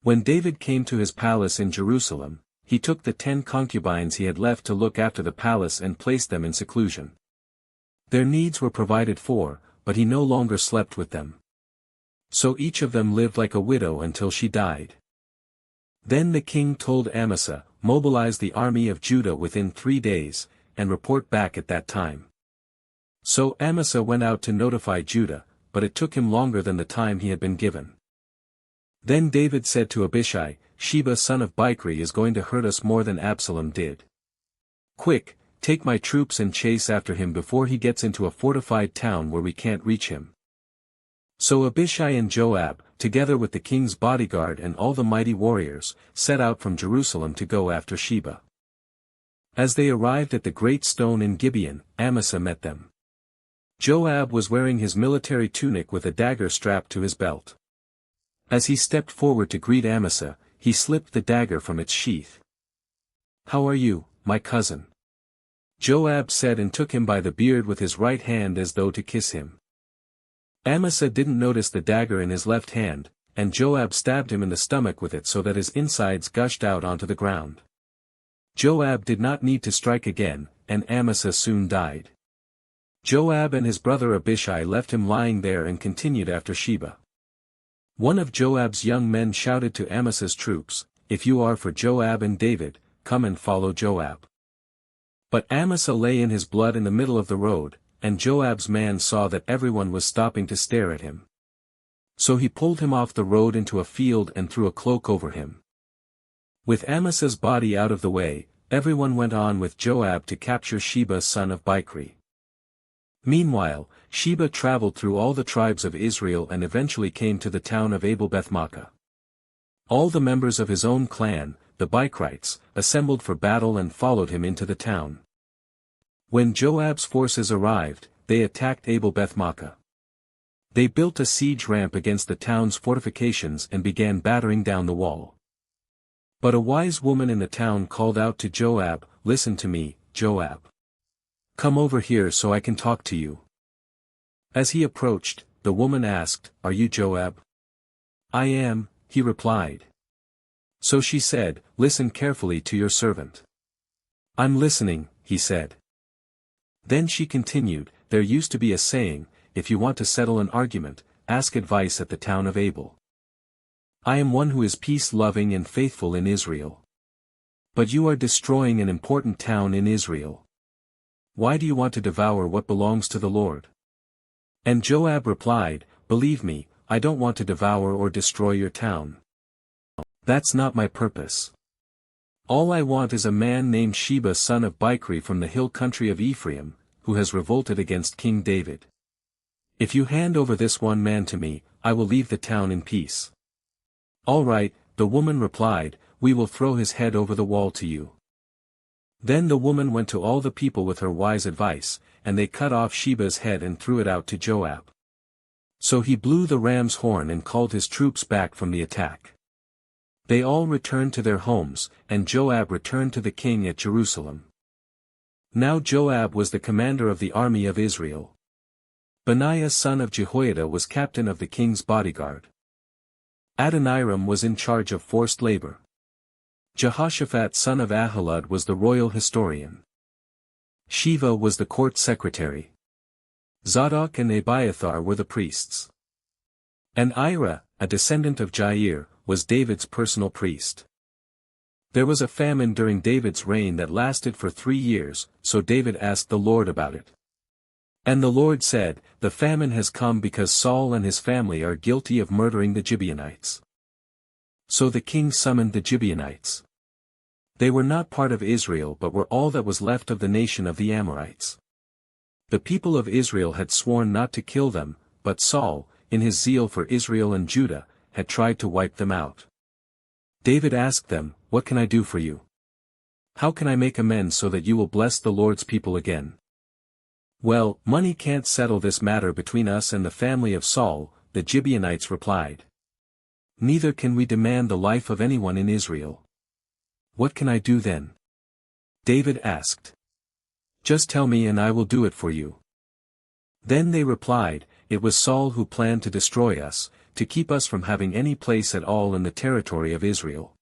When David came to his palace in Jerusalem, he took the 10 concubines he had left to look after the palace and placed them in seclusion. Their needs were provided for, but he no longer slept with them. So each of them lived like a widow until she died. Then the king told Amasa, "Mobilize the army of Judah within 3 days, and report back at that time." So Amasa went out to notify Judah, but it took him longer than the time he had been given. Then David said to Abishai, "Sheba son of Bichri is going to hurt us more than Absalom did. Quick, take my troops and chase after him before he gets into a fortified town where we can't reach him." So Abishai and Joab, together with the king's bodyguard and all the mighty warriors, set out from Jerusalem to go after Sheba. As they arrived at the great stone in Gibeon, Amasa met them. Joab was wearing his military tunic with a dagger strapped to his belt. As he stepped forward to greet Amasa, he slipped the dagger from its sheath. "How are you, my cousin?" Joab said and took him by the beard with his right hand as though to kiss him. Amasa didn't notice the dagger in his left hand, and Joab stabbed him in the stomach with it so that his insides gushed out onto the ground. Joab did not need to strike again, and Amasa soon died. Joab and his brother Abishai left him lying there and continued after Sheba. One of Joab's young men shouted to Amasa's troops, "If you are for Joab and David, come and follow Joab." But Amasa lay in his blood in the middle of the road, and Joab's man saw that everyone was stopping to stare at him. So he pulled him off the road into a field and threw a cloak over him. With Amasa's body out of the way, everyone went on with Joab to capture Sheba son of Bichri. Meanwhile, Sheba traveled through all the tribes of Israel and eventually came to the town of Abel-Beth-maachah. All the members of his own clan, the Bichrites, assembled for battle and followed him into the town. When Joab's forces arrived, they attacked Abel-Beth-maachah. They built a siege ramp against the town's fortifications and began battering down the wall. But a wise woman in the town called out to Joab, "Listen to me, Joab. Come over here so I can talk to you." As he approached, the woman asked, "Are you Joab?" "I am," he replied. So she said, "Listen carefully to your servant." "I'm listening," he said. Then she continued, "There used to be a saying, if you want to settle an argument, ask advice at the town of Abel. I am one who is peace-loving and faithful in Israel. But you are destroying an important town in Israel. Why do you want to devour what belongs to the Lord?" And Joab replied, "Believe me, I don't want to devour or destroy your town. That's not my purpose. All I want is a man named Sheba son of Bichri from the hill country of Ephraim, who has revolted against King David. If you hand over this one man to me, I will leave the town in peace." "All right," the woman replied, "we will throw his head over the wall to you." Then the woman went to all the people with her wise advice, and they cut off Sheba's head and threw it out to Joab. So he blew the ram's horn and called his troops back from the attack. They all returned to their homes, and Joab returned to the king at Jerusalem. Now Joab was the commander of the army of Israel. Benaiah son of Jehoiada was captain of the king's bodyguard. Adoniram was in charge of forced labor. Jehoshaphat son of Ahilud was the royal historian. Shiva was the court secretary. Zadok and Abiathar were the priests. And Ira, a descendant of Jair, was David's personal priest. There was a famine during David's reign that lasted for 3 years, so David asked the Lord about it. And the Lord said, The famine has come because Saul and his family are guilty of murdering the Gibeonites. So the king summoned the Gibeonites. They were not part of Israel but were all that was left of the nation of the Amorites. The people of Israel had sworn not to kill them, but Saul, in his zeal for Israel and Judah, had tried to wipe them out. David asked them, What can I do for you? How can I make amends so that you will bless the Lord's people again? Well, money can't settle this matter between us and the family of Saul, the Gibeonites replied. Neither can we demand the life of anyone in Israel. What can I do then? David asked. Just tell me and I will do it for you. Then they replied, It was Saul who planned to destroy us, to keep us from having any place at all in the territory of Israel.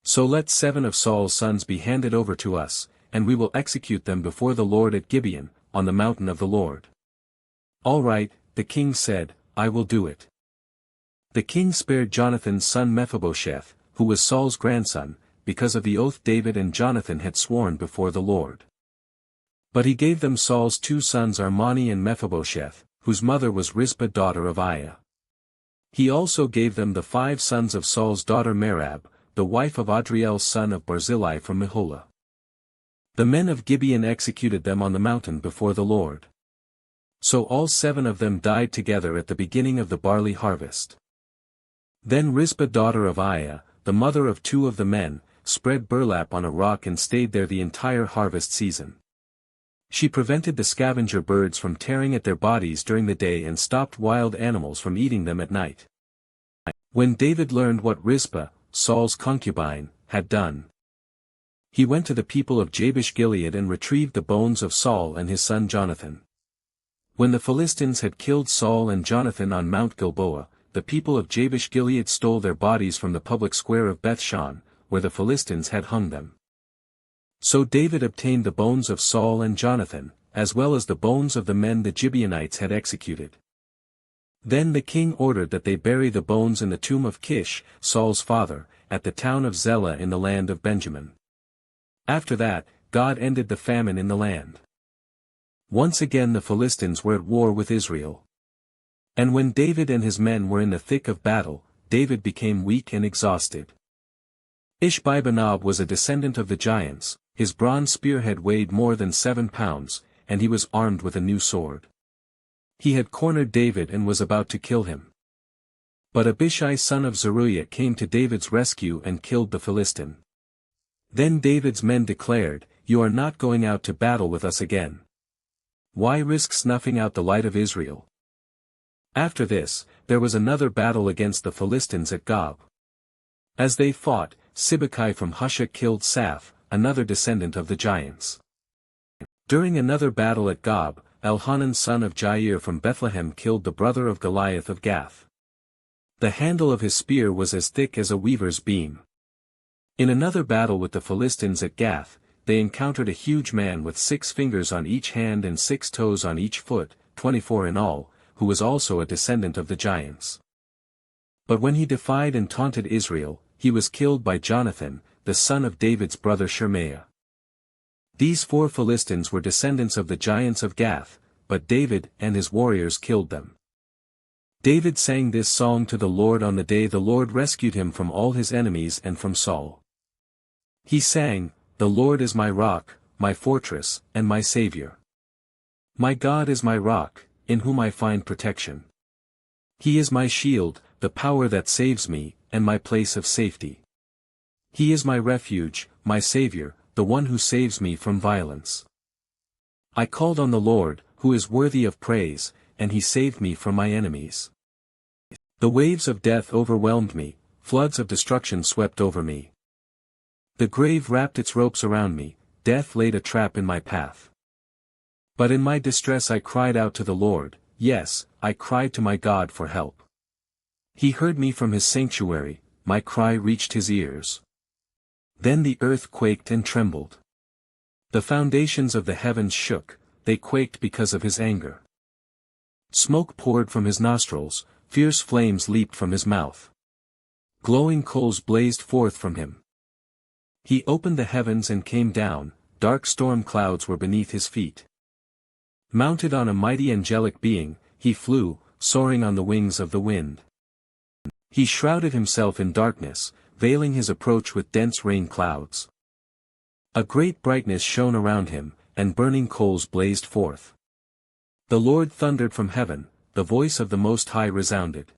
So let 7 of Saul's sons be handed over to us, and we will execute them before the Lord at Gibeon, on the mountain of the Lord. All right, the king said, I will do it. The king spared Jonathan's son Mephibosheth, who was Saul's grandson, because of the oath David and Jonathan had sworn before the Lord. But he gave them Saul's 2 sons Armoni and Mephibosheth, whose mother was Rizpah daughter of Aiah. He also gave them the 5 sons of Saul's daughter Merab, the wife of Adriel's son of Barzillai from Meholah. The men of Gibeon executed them on the mountain before the Lord. So all 7 of them died together at the beginning of the barley harvest. Then Rizpah daughter of Aiah, the mother of 2 of the men, spread burlap on a rock and stayed there the entire harvest season. She prevented the scavenger birds from tearing at their bodies during the day and stopped wild animals from eating them at night. When David learned what Rizpah, Saul's concubine, had done, he went to the people of Jabesh Gilead and retrieved the bones of Saul and his son Jonathan. When the Philistines had killed Saul and Jonathan on Mount Gilboa, the people of Jabesh Gilead stole their bodies from the public square of Bethshan, where the Philistines had hung them. So David obtained the bones of Saul and Jonathan, as well as the bones of the men the Gibeonites had executed. Then the king ordered that they bury the bones in the tomb of Kish, Saul's father, at the town of Zelah in the land of Benjamin. After that, God ended the famine in the land. Once again the Philistines were at war with Israel. And when David and his men were in the thick of battle, David became weak and exhausted. Ishbi-benob was a descendant of the giants, his bronze spearhead weighed more than 7 pounds, and he was armed with a new sword. He had cornered David and was about to kill him. But Abishai son of Zeruiah came to David's rescue and killed the Philistine. Then David's men declared, You are not going out to battle with us again. Why risk snuffing out the light of Israel? After this, there was another battle against the Philistines at Gob. As they fought, Sibbecai from Hushah killed Saph, another descendant of the giants. During another battle at Gob, Elhanan son of Jair from Bethlehem killed the brother of Goliath of Gath. The handle of his spear was as thick as a weaver's beam. In another battle with the Philistines at Gath, they encountered a huge man with 6 fingers on each hand and 6 toes on each foot, 24 in all, who was also a descendant of the giants. But when he defied and taunted Israel, he was killed by Jonathan, the son of David's brother Shemaiah. These 4 Philistines were descendants of the giants of Gath, but David and his warriors killed them. David sang this song to the Lord on the day the Lord rescued him from all his enemies and from Saul. He sang, The Lord is my rock, my fortress, and my Savior. My God is my rock, in whom I find protection. He is my shield, the power that saves me, and my place of safety. He is my refuge, my Savior, the one who saves me from violence. I called on the Lord, who is worthy of praise, and he saved me from my enemies. The waves of death overwhelmed me, floods of destruction swept over me. The grave wrapped its ropes around me, death laid a trap in my path. But in my distress I cried out to the Lord, yes, I cried to my God for help. He heard me from his sanctuary, my cry reached his ears. Then the earth quaked and trembled. The foundations of the heavens shook, they quaked because of his anger. Smoke poured from his nostrils, fierce flames leaped from his mouth. Glowing coals blazed forth from him. He opened the heavens and came down, dark storm clouds were beneath his feet. Mounted on a mighty angelic being, he flew, soaring on the wings of the wind. He shrouded himself in darkness, veiling his approach with dense rain clouds. A great brightness shone around him, and burning coals blazed forth. The Lord thundered from heaven, the voice of the Most High resounded.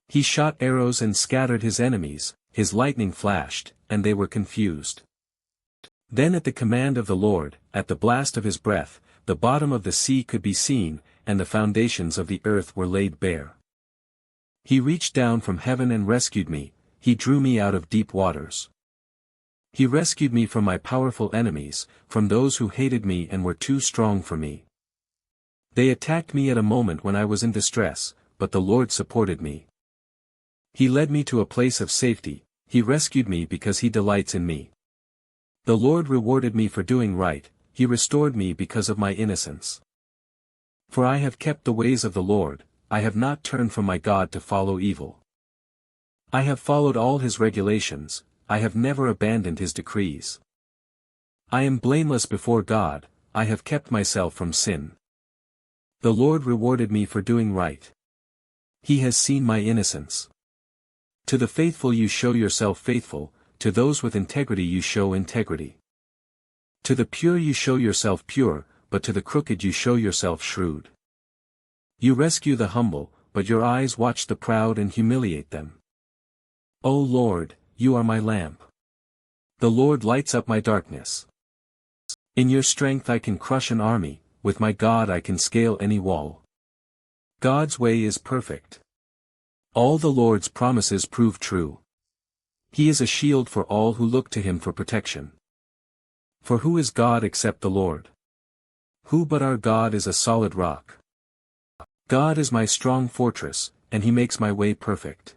He shot arrows and scattered his enemies, his lightning flashed, and they were confused. Then at the command of the Lord, at the blast of his breath, the bottom of the sea could be seen, and the foundations of the earth were laid bare. He reached down from heaven and rescued me, he drew me out of deep waters. He rescued me from my powerful enemies, from those who hated me and were too strong for me. They attacked me at a moment when I was in distress, but the Lord supported me. He led me to a place of safety, he rescued me because he delights in me. The Lord rewarded me for doing right, he restored me because of my innocence. For I have kept the ways of the Lord, I have not turned from my God to follow evil. I have followed all his regulations, I have never abandoned his decrees. I am blameless before God, I have kept myself from sin. The Lord rewarded me for doing right. He has seen my innocence. To the faithful you show yourself faithful, to those with integrity you show integrity. To the pure you show yourself pure, but to the crooked you show yourself shrewd. You rescue the humble, but your eyes watch the proud and humiliate them. O Lord, you are my lamp. The Lord lights up my darkness. In your strength I can crush an army, with my God I can scale any wall. God's way is perfect. All the Lord's promises prove true. He is a shield for all who look to him for protection. For who is God except the Lord? Who but our God is a solid rock? God is my strong fortress, and he makes my way perfect.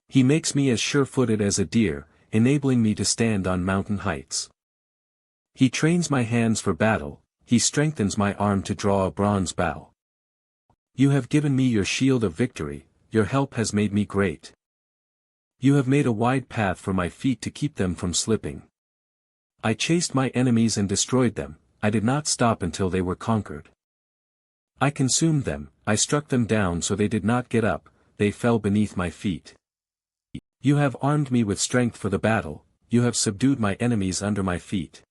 He makes me as sure-footed as a deer, enabling me to stand on mountain heights. He trains my hands for battle, he strengthens my arm to draw a bronze bow. You have given me your shield of victory, your help has made me great. You have made a wide path for my feet to keep them from slipping. I chased my enemies and destroyed them, I did not stop until they were conquered. I consumed them, I struck them down so they did not get up, they fell beneath my feet. You have armed me with strength for the battle, you have subdued my enemies under my feet.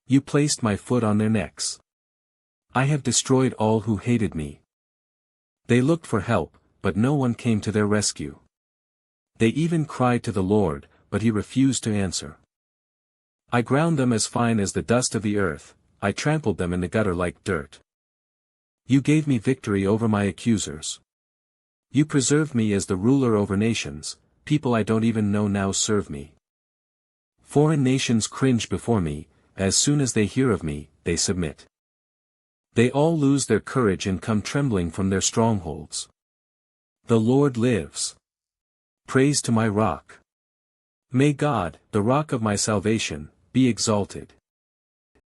You placed my foot on their necks. I have destroyed all who hated me. They looked for help, but no one came to their rescue. They even cried to the Lord, but he refused to answer. I ground them as fine as the dust of the earth, I trampled them in the gutter like dirt. You gave me victory over my accusers. You preserved me as the ruler over nations, people I don't even know now serve me. Foreign nations cringe before me, as soon as they hear of me, they submit. They all lose their courage and come trembling from their strongholds. The Lord lives. Praise to my rock. May God, the rock of my salvation, be exalted.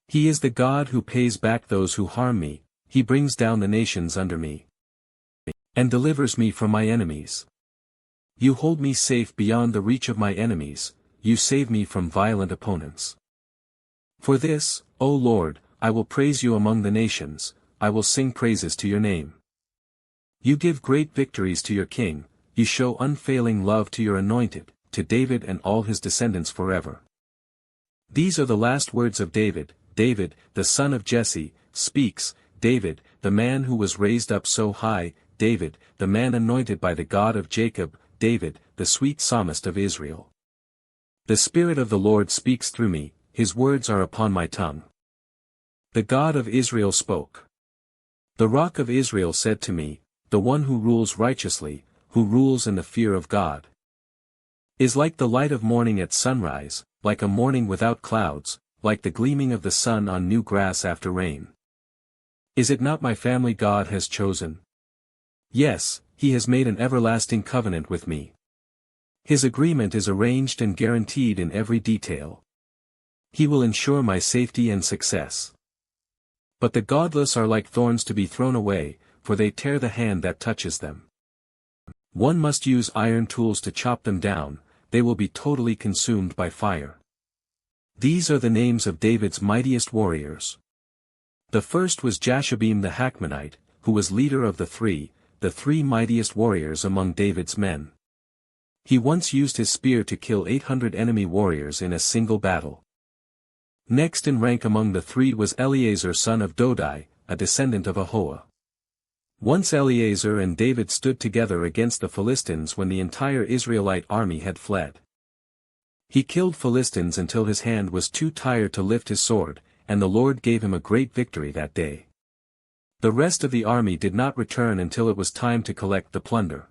He is the God who pays back those who harm me, he brings down the nations under me. And delivers me from my enemies. You hold me safe beyond the reach of my enemies, you save me from violent opponents. For this, O Lord, I will praise you among the nations, I will sing praises to your name. You give great victories to your king, you show unfailing love to your anointed, to David and all his descendants forever. These are the last words of David, David, the son of Jesse, speaks, David, the man who was raised up so high, David, the man anointed by the God of Jacob, David, the sweet psalmist of Israel. The Spirit of the Lord speaks through me, his words are upon my tongue. The God of Israel spoke. The Rock of Israel said to me, the one who rules righteously, who rules in the fear of God, is like the light of morning at sunrise, like a morning without clouds, like the gleaming of the sun on new grass after rain. Is it not my family God has chosen? Yes, he has made an everlasting covenant with me. His agreement is arranged and guaranteed in every detail. He will ensure my safety and success. But the godless are like thorns to be thrown away, for they tear the hand that touches them. One must use iron tools to chop them down, they will be totally consumed by fire. These are the names of David's mightiest warriors. The first was Jashobeam the Hachmonite, who was leader of the three mightiest warriors among David's men. He once used his spear to kill 800 enemy warriors in a single battle. Next in rank among the three was Eleazar son of Dodai, a descendant of Ahoah. Once Eleazar and David stood together against the Philistines when the entire Israelite army had fled. He killed Philistines until his hand was too tired to lift his sword, and the Lord gave him a great victory that day. The rest of the army did not return until it was time to collect the plunder.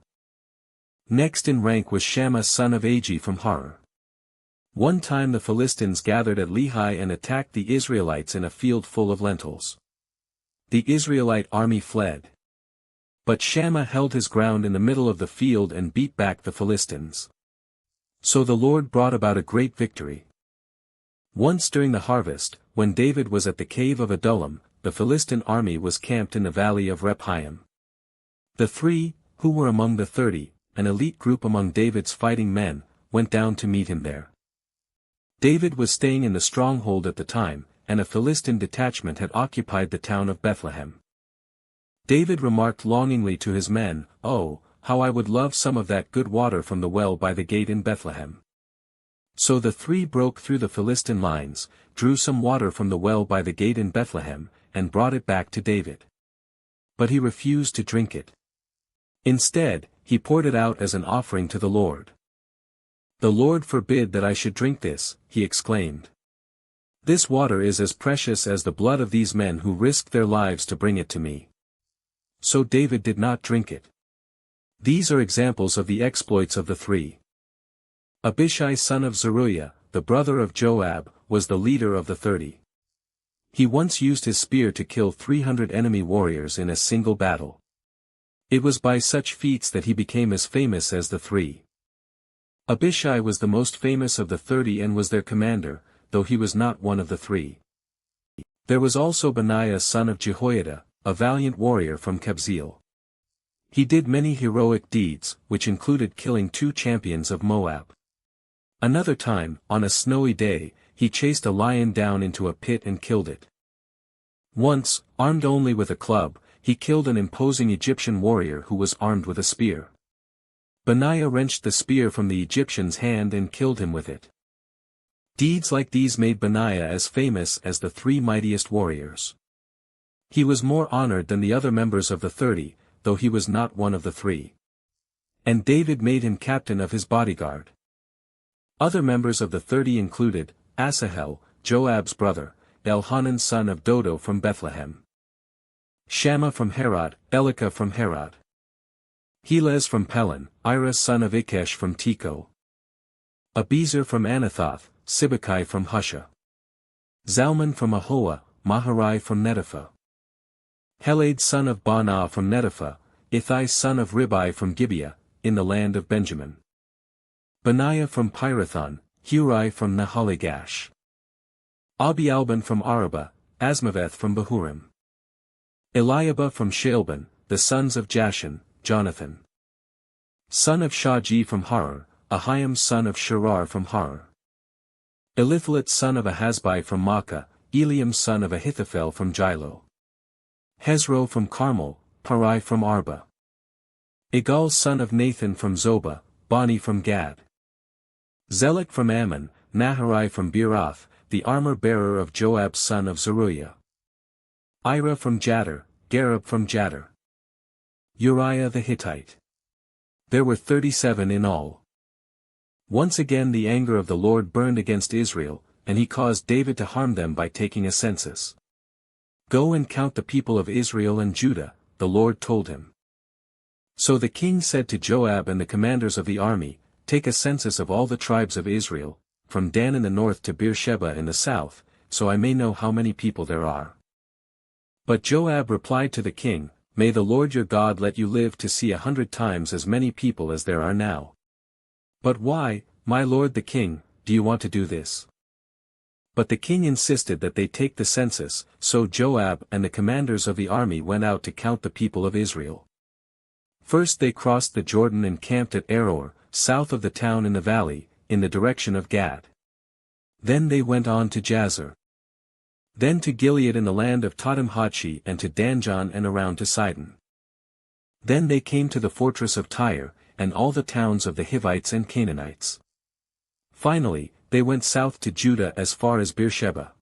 Next in rank was Shammah son of Agi from Harar. One time the Philistines gathered at Lehi and attacked the Israelites in a field full of lentils. The Israelite army fled. But Shammah held his ground in the middle of the field and beat back the Philistines. So the Lord brought about a great victory. Once during the harvest, when David was at the cave of Adullam, the Philistine army was camped in the valley of Rephaim. The three, who were among the 30, an elite group among David's fighting men, went down to meet him there. David was staying in the stronghold at the time, and a Philistine detachment had occupied the town of Bethlehem. David remarked longingly to his men, "Oh, how I would love some of that good water from the well by the gate in Bethlehem." So the three broke through the Philistine lines, drew some water from the well by the gate in Bethlehem, and brought it back to David. But he refused to drink it. Instead, he poured it out as an offering to the Lord. "The Lord forbid that I should drink this," he exclaimed. "This water is as precious as the blood of these men who risked their lives to bring it to me." So David did not drink it. These are examples of the exploits of the three. Abishai son of Zeruiah, the brother of Joab, was the leader of the 30. He once used his spear to kill 300 enemy warriors in a single battle. It was by such feats that he became as famous as the three. Abishai was the most famous of the 30 and was their commander, though he was not one of the three. There was also Benaiah son of Jehoiada, a valiant warrior from Kabzeel. He did many heroic deeds, which included killing 2 champions of Moab. Another time, on a snowy day, he chased a lion down into a pit and killed it. Once, armed only with a club, he killed an imposing Egyptian warrior who was armed with a spear. Benaiah wrenched the spear from the Egyptian's hand and killed him with it. Deeds like these made Benaiah as famous as the 3 mightiest warriors. He was more honored than the other members of the 30, though he was not one of the 3. And David made him captain of his bodyguard. Other members of the 30 included Asahel, Joab's brother, Elhanan son of Dodo from Bethlehem, Shammah from Herod, Elika from Herod, Helez from Pelon, Ira son of Ikesh from Tekoa, Abiezer from Anathoth, Sibbecai from Husha, Zalman from Ahoah, Maharai from Netopha, Heled son of Baanah from Netopha, Ithai son of Ribai from Gibeah, in the land of Benjamin, Benaiah from Pirathon, Hurai from Nahaligash, Abialban from Araba, Asmaveth from Bahurim, Eliabah from Shalban, the sons of Jashan, Jonathan, son of Shaji from Harar, Ahiam son of Sharar from Harar, Eliphalet son of Ahasbai from Makkah, Eliam son of Ahithophel from Gilo, Hezro from Carmel, Parai from Arba, Igal son of Nathan from Zobah, Bani from Gad, Zelek from Ammon, Naharai from Beeroth, the armor-bearer of Joab son of Zeruiah, Ira from Jadar, Gareb from Jadar, Uriah the Hittite. There were 37 in all. Once again the anger of the Lord burned against Israel, and he caused David to harm them by taking a census. "Go and count the people of Israel and Judah," the Lord told him. So the king said to Joab and the commanders of the army, "Take a census of all the tribes of Israel, from Dan in the north to Beersheba in the south, so I may know how many people there are." But Joab replied to the king, "May the Lord your God let you live to see 100 times as many people as there are now." "But why, my lord the king, do you want to do this?" But the king insisted that they take the census, so Joab and the commanders of the army went out to count the people of Israel. First they crossed the Jordan and camped at Aroer, south of the town in the valley, in the direction of Gad. Then they went on to Jazer. Then to Gilead in the land of Tadmhatshi and to Danjon and around to Sidon. Then they came to the fortress of Tyre, and all the towns of the Hivites and Canaanites. Finally, they went south to Judah as far as Beersheba.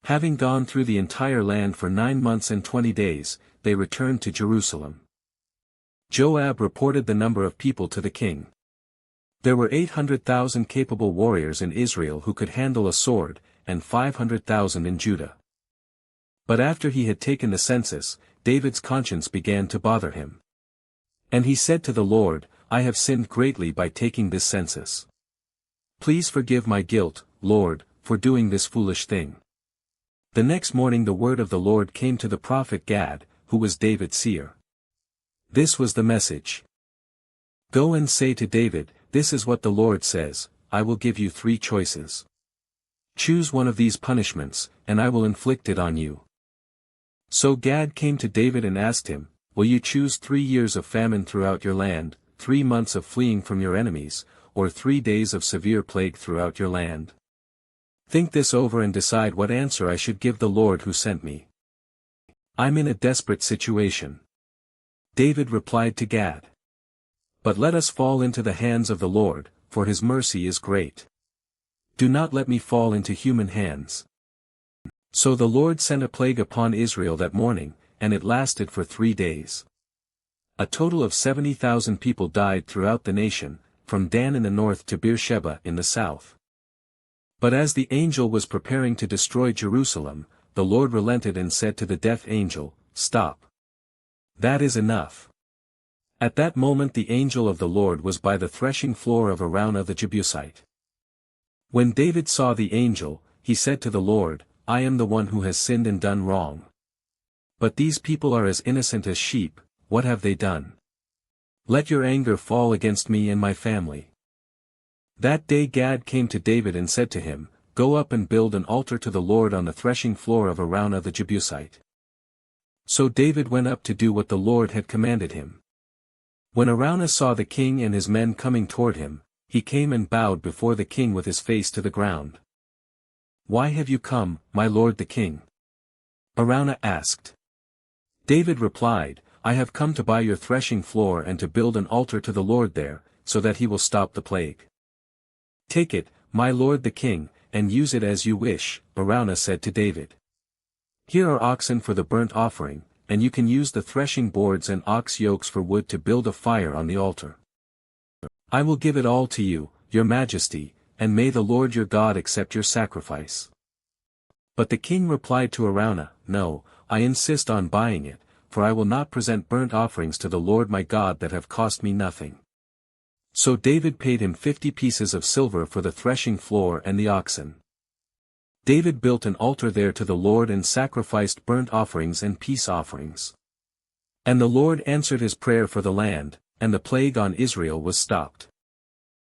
Having gone through the entire land for 9 months and 20 days, they returned to Jerusalem. Joab reported the number of people to the king. There were 800,000 capable warriors in Israel who could handle a sword, and 500,000 in Judah. But after he had taken the census, David's conscience began to bother him. And he said to the Lord, I have sinned greatly by taking this census. Please forgive my guilt, Lord, for doing this foolish thing. The next morning the word of the Lord came to the prophet Gad, who was David's seer. This was the message. Go and say to David, this is what the Lord says, I will give you 3 choices. Choose one of these punishments, and I will inflict it on you. So Gad came to David and asked him, will you choose 3 years of famine throughout your land, 3 months of fleeing from your enemies, or 3 days of severe plague throughout your land? Think this over and decide what answer I should give the Lord who sent me. I'm in a desperate situation. David replied to Gad. But let us fall into the hands of the Lord, for his mercy is great. Do not let me fall into human hands. So the Lord sent a plague upon Israel that morning, and it lasted for 3 days. A total of 70,000 people died throughout the nation, from Dan in the north to Beersheba in the south. But as the angel was preparing to destroy Jerusalem, the Lord relented and said to the death angel, Stop. That is enough. At that moment the angel of the Lord was by the threshing floor of Araunah the Jebusite. When David saw the angel, he said to the Lord, I am the one who has sinned and done wrong. But these people are as innocent as sheep, what have they done? Let your anger fall against me and my family. That day Gad came to David and said to him, Go up and build an altar to the Lord on the threshing floor of Araunah the Jebusite. So David went up to do what the Lord had commanded him. When Araunah saw the king and his men coming toward him, he came and bowed before the king with his face to the ground. Why have you come, my lord the king? Araunah asked. David replied, I have come to buy your threshing floor and to build an altar to the Lord there, so that he will stop the plague. Take it, my lord the king, and use it as you wish, Araunah said to David. Here are oxen for the burnt offering, and you can use the threshing boards and ox yokes for wood to build a fire on the altar. I will give it all to you, your majesty, and may the Lord your God accept your sacrifice. But the king replied to Araunah, No, I insist on buying it, for I will not present burnt offerings to the Lord my God that have cost me nothing. So David paid him 50 pieces of silver for the threshing floor and the oxen. David built an altar there to the Lord and sacrificed burnt offerings and peace offerings. And the Lord answered his prayer for the land, and the plague on Israel was stopped.